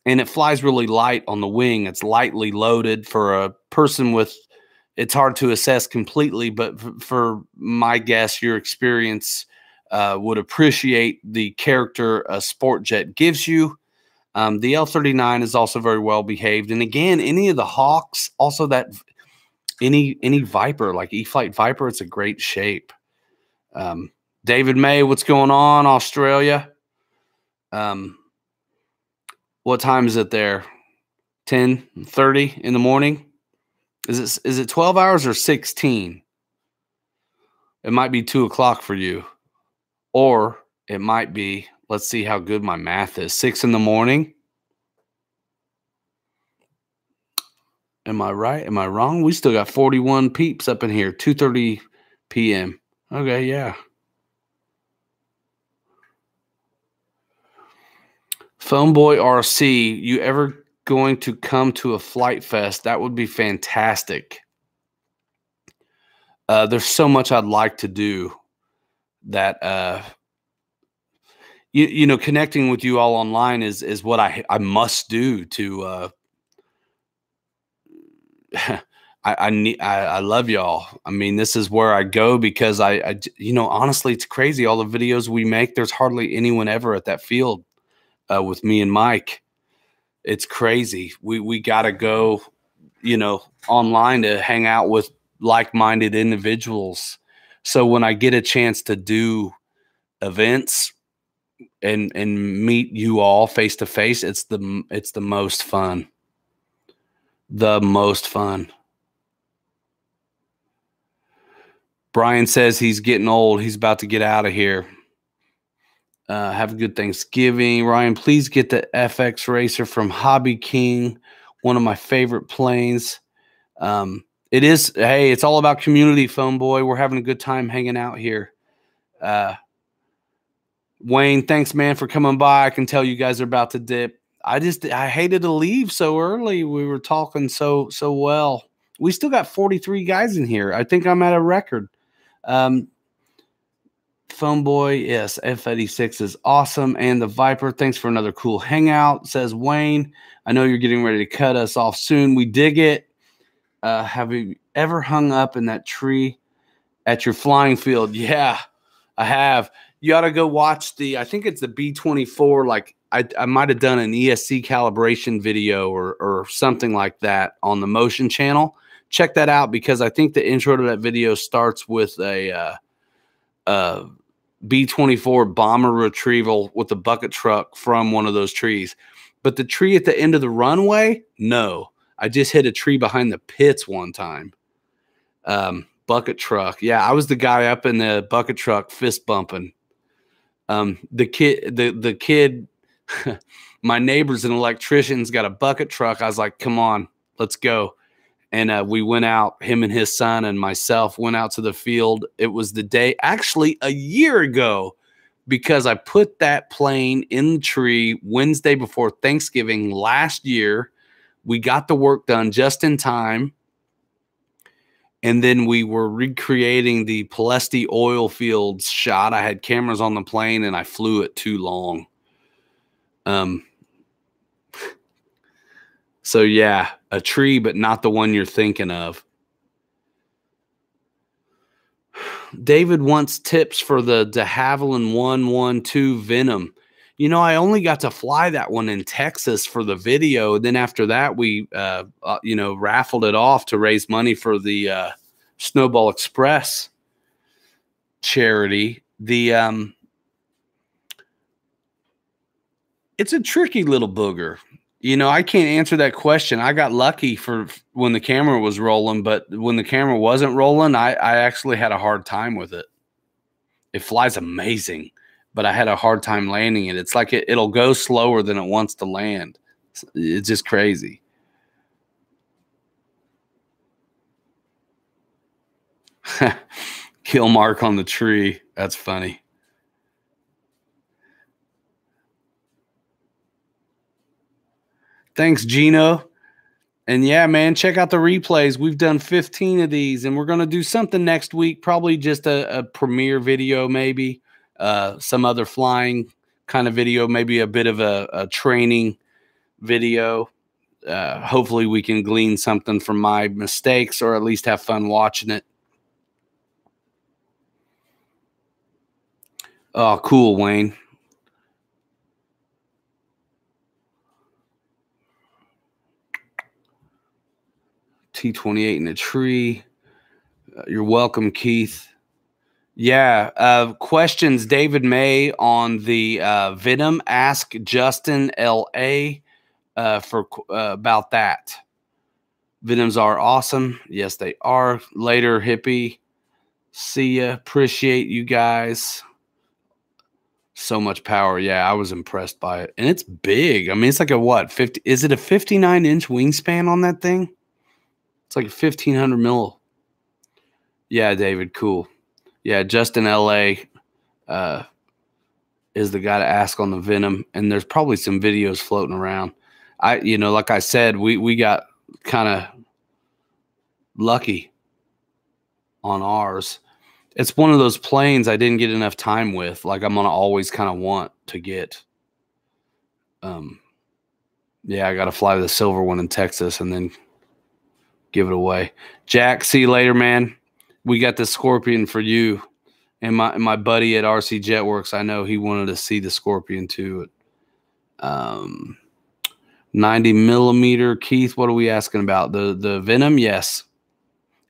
it flies really light on the wing. It's lightly loaded for a person with, it's hard to assess completely, but for my guess, your experience would appreciate the character a sport jet gives you. The L-39 is also very well behaved. And again, any of the Hawks, also that any Viper, like e-flite Viper, it's a great shape. David May, what's going on, Australia? What time is it there? 10:30 in the morning? Is it 12 hours or 16? It might be 2 o'clock for you. Or it might be, let's see how good my math is, 6 in the morning. Am I right? Am I wrong? We still got 41 peeps up in here, 2:30 p.m. Okay, yeah. Phone Boy RC, you ever going to come to a flight fest? That would be fantastic. There's so much I'd like to do that you know, connecting with you all online is what I must do to I love y'all. I mean, this is where I go because I you know, honestly, it's crazy. All the videos we make, there's hardly anyone ever at that field with me and Mike. It's crazy. We got to go, you know, online to hang out with like-minded individuals. So when I get a chance to do events and meet you all face to face, it's the most fun. The most fun. Brian says he's getting old. He's about to get out of here. Have a good Thanksgiving. Ryan, please get the FX Racer from Hobby King, one of my favorite planes. It is, hey, it's all about community, Phone Boy. We're having a good time hanging out here. Wayne, thanks, man, for coming by. I can tell you guys are about to dip. I hated to leave so early. We were talking so well. We still got 43 guys in here. I think I'm at a record. Phone Boy, yes, F-86 is awesome. And the Viper, thanks for another cool hangout, says Wayne. I know you're getting ready to cut us off soon. We dig it. Have you ever hung up in that tree at your flying field? Yeah, I have. You ought to go watch I think it's the B-24. Like I might have done an ESC calibration video or something like that on the Motion channel. Check that out because I think the intro to that video starts with a B-24 bomber retrieval with a bucket truck from one of those trees. But the tree at the end of the runway, no. I just hit a tree behind the pits one time. Bucket truck. Yeah, I was the guy up in the bucket truck fist bumping. The kid, my neighbor's an electrician's got a bucket truck. I was like, come on, let's go. And we went out, him and his son and myself went out to the field. It was the day, actually a year ago, because I put that plane in the tree Wednesday before Thanksgiving last year. We got the work done just in time. And then we were recreating the Palesti oil fields shot. I had cameras on the plane and I flew it too long. So yeah, a tree, but not the one you're thinking of. David wants tips for the de Havilland 112 Venom. I only got to fly that one in Texas for the video. Then after that, we, raffled it off to raise money for the Snowball Express charity. It's a tricky little booger. I can't answer that question. I got lucky for when the camera was rolling, but when the camera wasn't rolling, I actually had a hard time with it. It flies amazing, but I had a hard time landing it. It's like it'll go slower than it wants to land. It's just crazy. Kill mark on the tree. That's funny. Thanks, Gino. And yeah, man, check out the replays. We've done 15 of these, and we're going to do something next week, probably just a premiere video, maybe some other flying kind of video, maybe a bit of a training video. Hopefully we can glean something from my mistakes, or at least have fun watching it. Oh, cool, Wayne. T-28 in a tree. You're welcome, Keith. Yeah. Questions, David May on the Venom. Ask Justin L.A. For about that. Venoms are awesome. Yes, they are. Later, hippie. See ya. Appreciate you guys. So much power. Yeah, I was impressed by it. And it's big. I mean, it's like a what? 50? Is it a 59-inch wingspan on that thing? It's like 1,500 mil. Yeah, David, cool. Yeah, Justin L.A. Is the guy to ask on the Venom. And there's probably some videos floating around. Like I said, we got kind of lucky on ours. It's one of those planes I didn't get enough time with. Like I'm going to always kind of want to get. Yeah, I got to fly the silver one in Texas and then give it away. Jack, see you later, man. We got the Scorpion for you. And my buddy at RC Jetworks, I know he wanted to see the Scorpion too. 90 millimeter. Keith, what are we asking about? The Venom? Yes.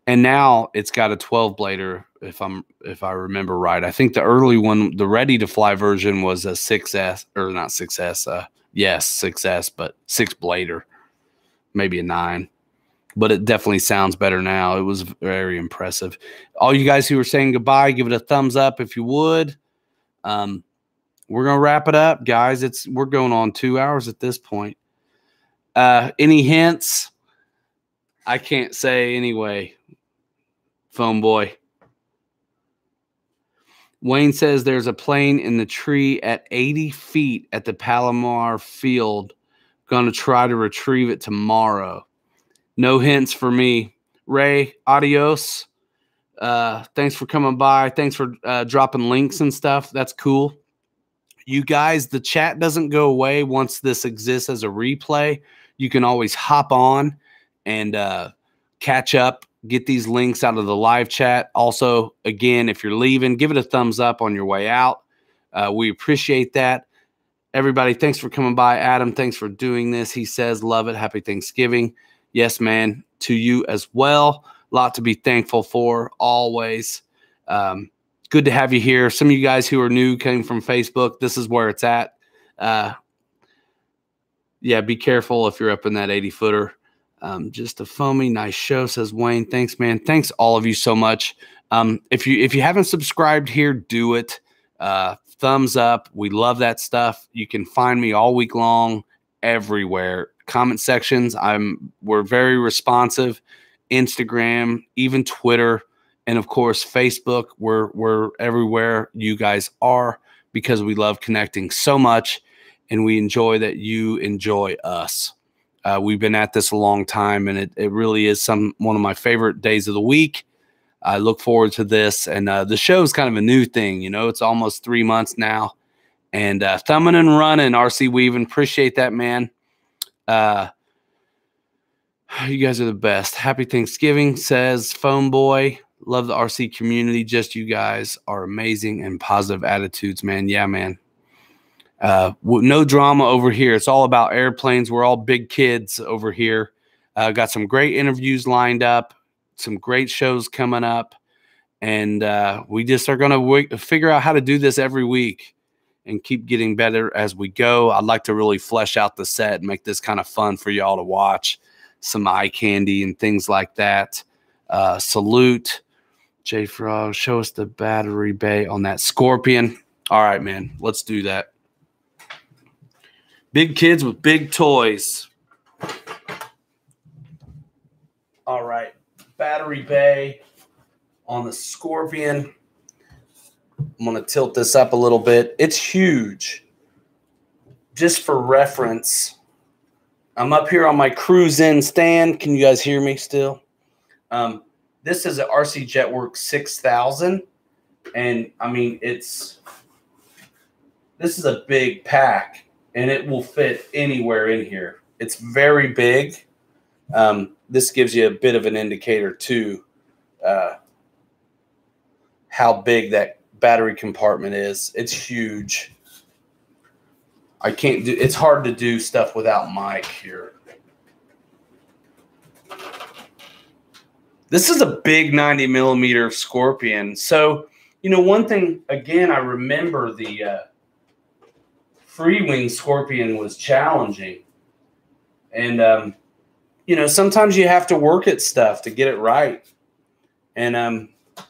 And now it's got a 12 blader, if I remember right. I think the early one, the ready to fly version, was a 6S, or not 6S. Yes, 6S, but 6 blader, maybe a 9. But it definitely sounds better now. It was very impressive. All you guys who are saying goodbye, give it a thumbs up if you would. We're gonna wrap it up, guys. We're going on 2 hours at this point. Any hints? I can't say anyway. Phone boy. Wayne says there's a plane in the tree at 80 feet at the Palomar field. Gonna try to retrieve it tomorrow. No hints for me. Ray, adios. Thanks for coming by. Thanks for dropping links and stuff. That's cool. You guys, the chat doesn't go away once this exists as a replay. You can always hop on and catch up, get these links out of the live chat. Also, again, if you're leaving, give it a thumbs up on your way out. We appreciate that. Everybody, thanks for coming by. Adam, thanks for doing this. He says, love it. Happy Thanksgiving. Yes, man, to you as well. A lot to be thankful for, always. Good to have you here. Some of you guys who are new came from Facebook. This is where it's at. Yeah, be careful if you're up in that 80-footer. Just a foamy, nice show, says Wayne. Thanks, man. Thanks, all of you, so much. If you haven't subscribed here, do it. Thumbs up. We love that stuff. You can find me all week long, everywhere. Comment sections. We're very responsive. Instagram, even Twitter, and of course Facebook. We're everywhere you guys are, because we love connecting so much, and we enjoy that you enjoy us. We've been at this a long time, and it really is one of my favorite days of the week. I look forward to this, and the show is kind of a new thing. It's almost 3 months now, and thumbing and running. RC Weaving, appreciate that, man. You guys are the best. Happy Thanksgiving, says Phone Boy. Love the RC community. Just you guys are amazing and positive attitudes, man. Yeah, man. No drama over here. It's all about airplanes. We're all big kids over here. Got some great interviews lined up, some great shows coming up, and we just are going to figure out how to do this every week and keep getting better as we go. I'd like to really flesh out the set and make this kind of fun for y'all to watch, some eye candy and things like that. Salute. J Frog, show us the battery bay on that Scorpion. All right, man, let's do that. Big kids with big toys. All right, battery bay on the Scorpion. I'm going to tilt this up a little bit. It's huge. Just for reference, I'm up here on my cruise-in stand. Can you guys hear me still? This is an RC Jetworks 6000, and I mean this is a big pack, and it will fit anywhere in here. It's very big. This gives you a bit of an indicator too, how big that battery compartment is. It's huge. It's hard to do stuff without mic here. This is a big 90 millimeter Scorpion. So, you know, one thing, again, I remember the free wing Scorpion was challenging. And, you know, sometimes you have to work at stuff to get it right. And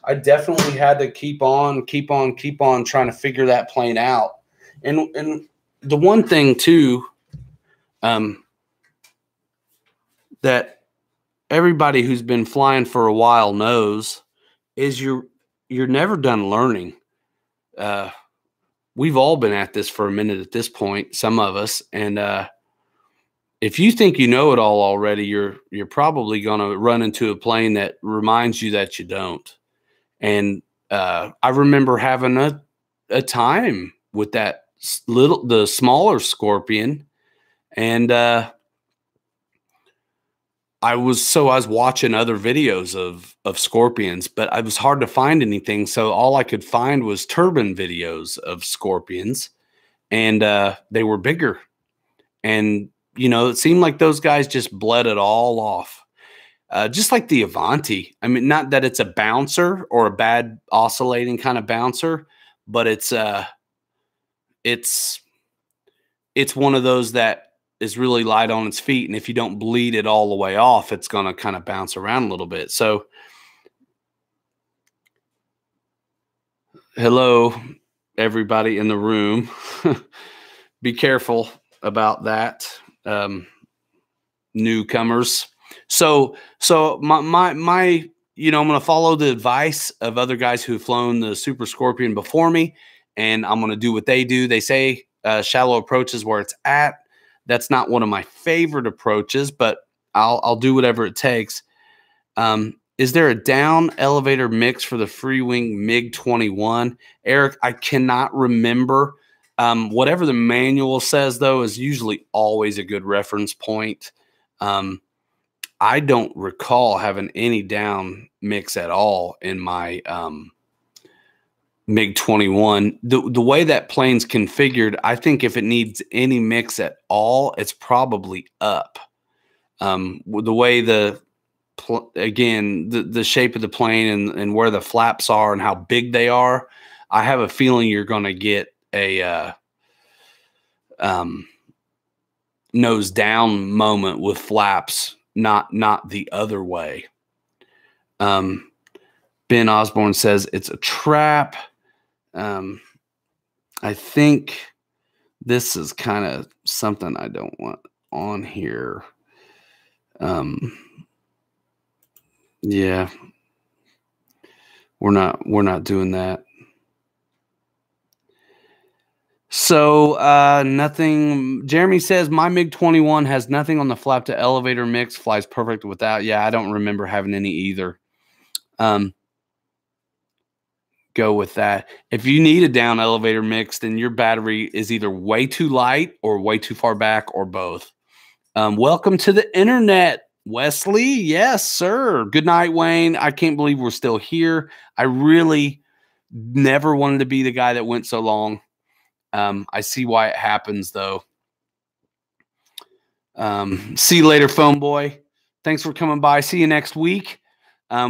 I definitely had to keep on trying to figure that plane out. And the one thing, too, that everybody who's been flying for a while knows is you're never done learning. We've all been at this for a minute at this point, some of us, and if you think you know it all already, you're probably going to run into a plane that reminds you that you don't. And I remember having a time with that the smaller Scorpion, and I was watching other videos of Scorpions, but it was hard to find anything. So all I could find was turbine videos of Scorpions, and they were bigger. And, you know, it seemed like those guys just bled it all off. Just like the Avanti. I mean, not that it's a bouncer or a bad oscillating kind of bouncer, but it's one of those that is really light on its feet, and if you don't bleed it all the way off, it's going to kind of bounce around a little bit. So, hello, everybody in the room. Be careful about that, newcomers. So my, you know, I'm going to follow the advice of other guys who've flown the Super Scorpion before me, and I'm going to do what they do. They say shallow approach is where it's at. That's not one of my favorite approaches, but I'll do whatever it takes. Is there a down elevator mix for the free wing MiG-21? Eric, I cannot remember. Whatever the manual says, though, is usually always a good reference point. I don't recall having any down mix at all in my MiG-21. The way that plane's configured, I think if it needs any mix at all, it's probably up. The way the shape of the plane and where the flaps are and how big they are, I have a feeling you're going to get a nose down moment with flaps, not the other way. Ben Osborne says it's a trap. I think this is kind of something I don't want on here. Yeah, we're not doing that. So nothing. Jeremy says my MiG-21 has nothing on the flap to elevator mix, flies perfect without. Yeah, I don't remember having any either. Go with that. If you need a down elevator mix, then your battery is either way too light or way too far back or both. Welcome to the internet, Wesley. Yes, sir. Good night, Wayne. I can't believe we're still here. I really never wanted to be the guy that went so long. I see why it happens, though. See you later, phone boy. Thanks for coming by. See you next week.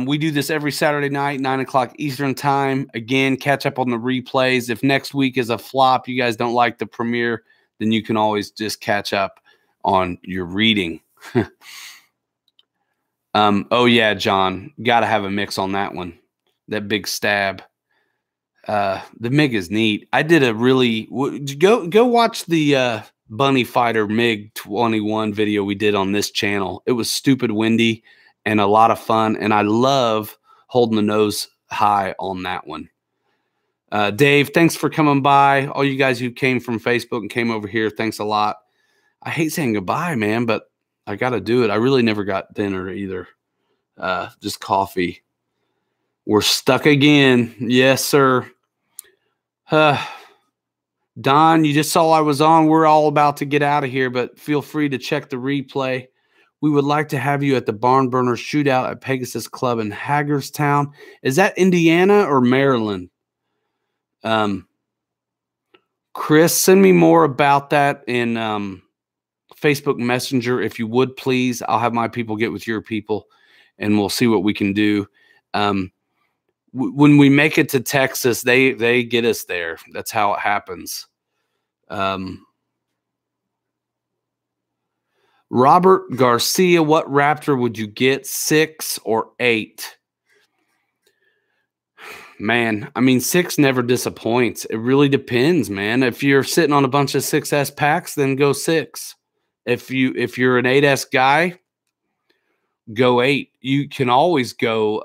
We do this every Saturday night, 9 o'clock Eastern time. Again, catch up on the replays. If next week is a flop, you guys don't like the premiere, then you can always just catch up on your reading. Oh, yeah, John. Got to have a mix on that one. That big stab. The MiG is neat. I did a really go watch the Bunny Fighter MiG 21 video we did on this channel. It was stupid windy and a lot of fun, and I love holding the nose high on that one. Dave, thanks for coming by. All you guys who came from Facebook and came over here, thanks a lot. I hate saying goodbye, man, but I got to do it. I really never got dinner either. Just coffee. We're stuck again. Yes, sir. Don, you just saw I was on. We're all about to get out of here, but feel free to check the replay. We would like to have you at the Barn Burner Shootout at Pegasus Club in Hagerstown. Is that Indiana or Maryland? Chris, send me more about that in Facebook Messenger, if you would, please. I'll have my people get with your people, and we'll see what we can do. When we make it to Texas, they get us there. That's how it happens. Robert Garcia, what Raptor would you get, 6 or 8? Man, I mean, 6 never disappoints. It really depends, man. If you're sitting on a bunch of 6S packs, then go 6. If you're an 8S guy, go 8. You can always go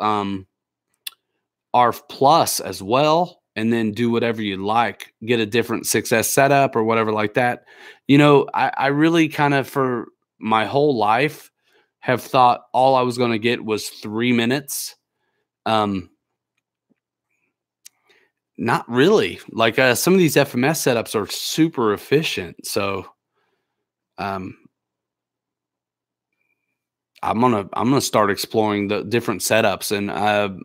ARF Plus as well, and then do whatever you like. Get a different 6S setup or whatever like that. You know, I really kind of, for my whole life, have thought all I was going to get was 3 minutes. Not really. Like some of these FMS setups are super efficient. So I'm gonna start exploring the different setups, and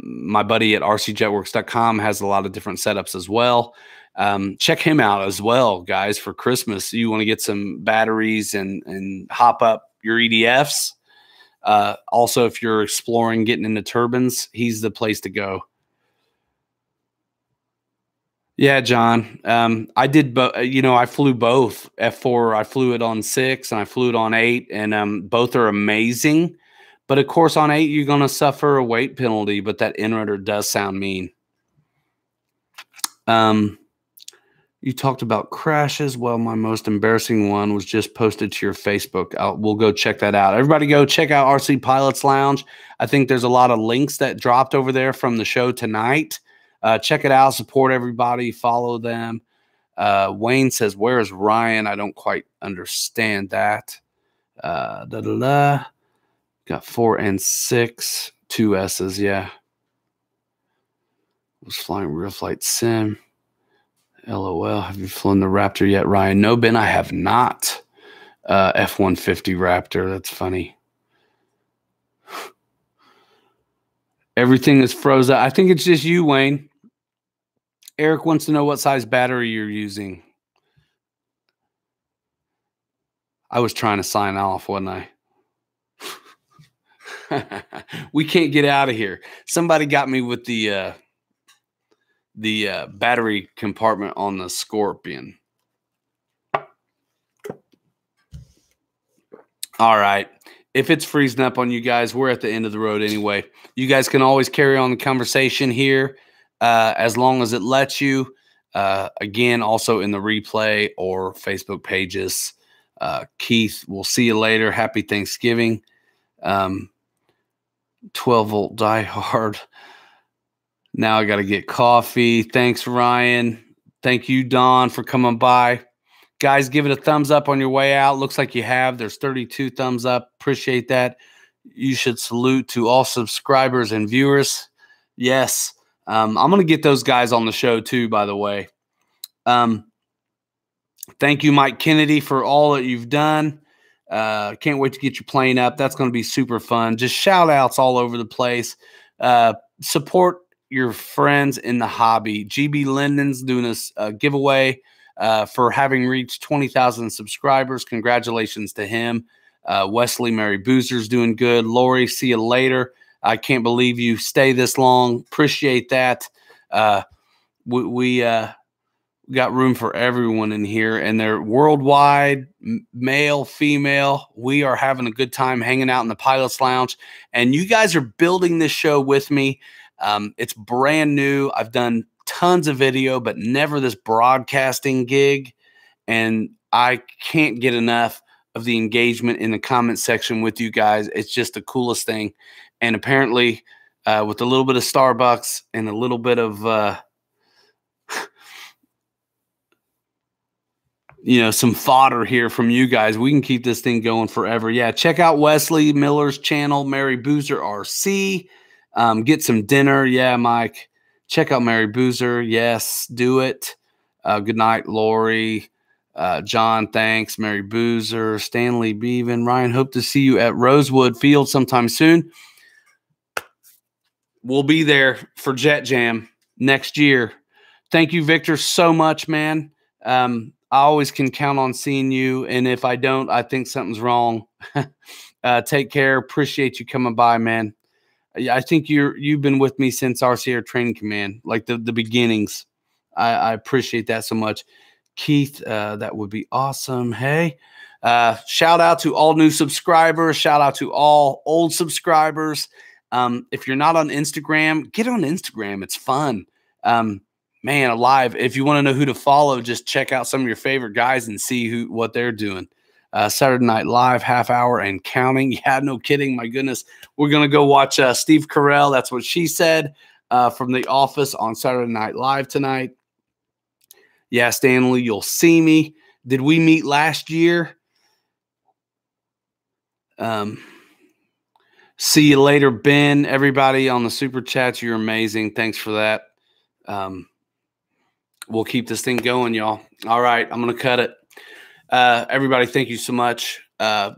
my buddy at rcjetworks.com has a lot of different setups as well. Check him out as well, guys, for Christmas. You want to get some batteries and hop up your EDFs. Also, if you're exploring getting into turbines, he's the place to go. Yeah, John. I did, I flew both F4. I flew it on 6 and I flew it on 8, and both are amazing. But of course, on 8, you're going to suffer a weight penalty, but that inrotor does sound mean. You talked about crashes. Well, my most embarrassing one was just posted to your Facebook. We'll go check that out. Everybody go check out RC Pilots Lounge. I think there's a lot of links that dropped over there from the show tonight. Check it out. Support everybody. Follow them. Wayne says, where is Ryan? I don't quite understand that. Got 4 and 6. 2 S's, yeah. Was flying real flight sim. LOL. Have you flown the Raptor yet, Ryan? No, Ben, I have not. F-150 Raptor. That's funny. Everything is frozen. I think it's just you, Wayne. Eric wants to know what size battery you're using. I was trying to sign off, wasn't I? We can't get out of here. Somebody got me with the battery compartment on the Scorpion. All right. If it's freezing up on you guys, we're at the end of the road anyway. You guys can always carry on the conversation here as long as it lets you. Again, also in the replay or Facebook pages. Keith, we'll see you later. Happy Thanksgiving. 12-volt die hard. Now I got to get coffee. Thanks, Ryan. Thank you, Don, for coming by. Guys, give it a thumbs up on your way out. Looks like you have. There's 32 thumbs up. Appreciate that. You should salute to all subscribers and viewers. Yes. I'm going to get those guys on the show too, by the way. Thank you, Mike Kennedy, for all that you've done. Can't wait to get your plane up. That's going to be super fun. Just shout outs all over the place. Support your friends in the hobby. GB Linden's doing a giveaway. for having reached 20,000 subscribers. Congratulations to him. Wesley Mary Boozer's doing good. Lori, see you later. I can't believe you stay this long. Appreciate that. We got room for everyone in here, and they're worldwide, male, female. We are having a good time hanging out in the Pilot's Lounge, and you guys are building this show with me. It's brand new. I've done tons of video, but never this broadcasting gig, and I can't get enough of the engagement in the comment section with you guys. It's just the coolest thing. And apparently, with a little bit of Starbucks and a little bit of some fodder here from you guys, we can keep this thing going forever. Yeah, check out Wesley Miller's channel, Mary Boozer RC. Get some dinner. Yeah, Mike. Check out Mary Boozer. Yes, do it. Good night, Lori. John, thanks. Mary Boozer. Stanley Beaven. Ryan, hope to see you at Rosewood Field sometime soon. We'll be there for Jet Jam next year. Thank you, Victor, so much, man. I always can count on seeing you, and if I don't, I think something's wrong. Take care. Appreciate you coming by, man. I think you've been with me since RCR Training Command, like the beginnings. I appreciate that so much. Keith, that would be awesome. Hey, shout out to all new subscribers. Shout out to all old subscribers. If you're not on Instagram, get on Instagram. It's fun. Man, alive. If you want to know who to follow, just check out some of your favorite guys and see what they're doing. Saturday Night Live, half hour and counting. Yeah, no kidding. My goodness. We're going to go watch Steve Carell. That's what she said, from The Office on Saturday Night Live tonight. Yeah, Stanley, you'll see me. Did we meet last year? See you later, Ben. Everybody on the super chats, you're amazing. Thanks for that. We'll keep this thing going, y'all. All right, I'm going to cut it. Everybody, thank you so much.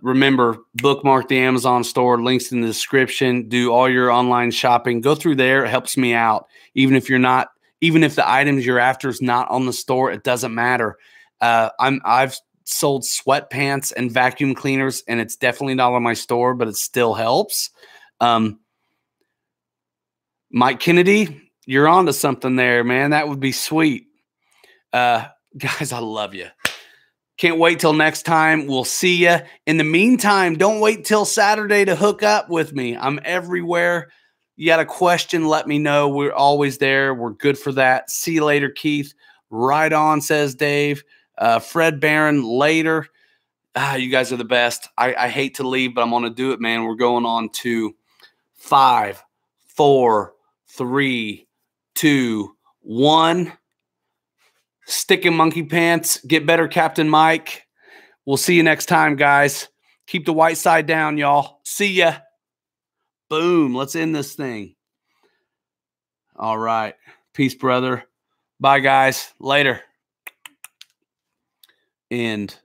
Remember, bookmark the Amazon store, links in the description. Do all your online shopping. Go through there. It helps me out. Even if the items you're after is not on the store, it doesn't matter. I've sold sweatpants and vacuum cleaners, and it's definitely not on my store, but it still helps. Mike Kennedy, you're on to something there, man. That would be sweet. Guys, I love you. Can't wait till next time. We'll see you. In the meantime, don't wait till Saturday to hook up with me. I'm everywhere. You got a question, let me know. We're always there. We're good for that. See you later, Keith. Right on, says Dave. Fred Barron, later. You guys are the best. I hate to leave, but I'm going to do it, man. We're going on to 5, 4, 3, 2, 1. Stick in monkey pants. Get better, Captain Mike. We'll see you next time, guys. Keep the white side down, y'all. See ya. Boom. Let's end this thing. All right. Peace, brother. Bye, guys. Later. End.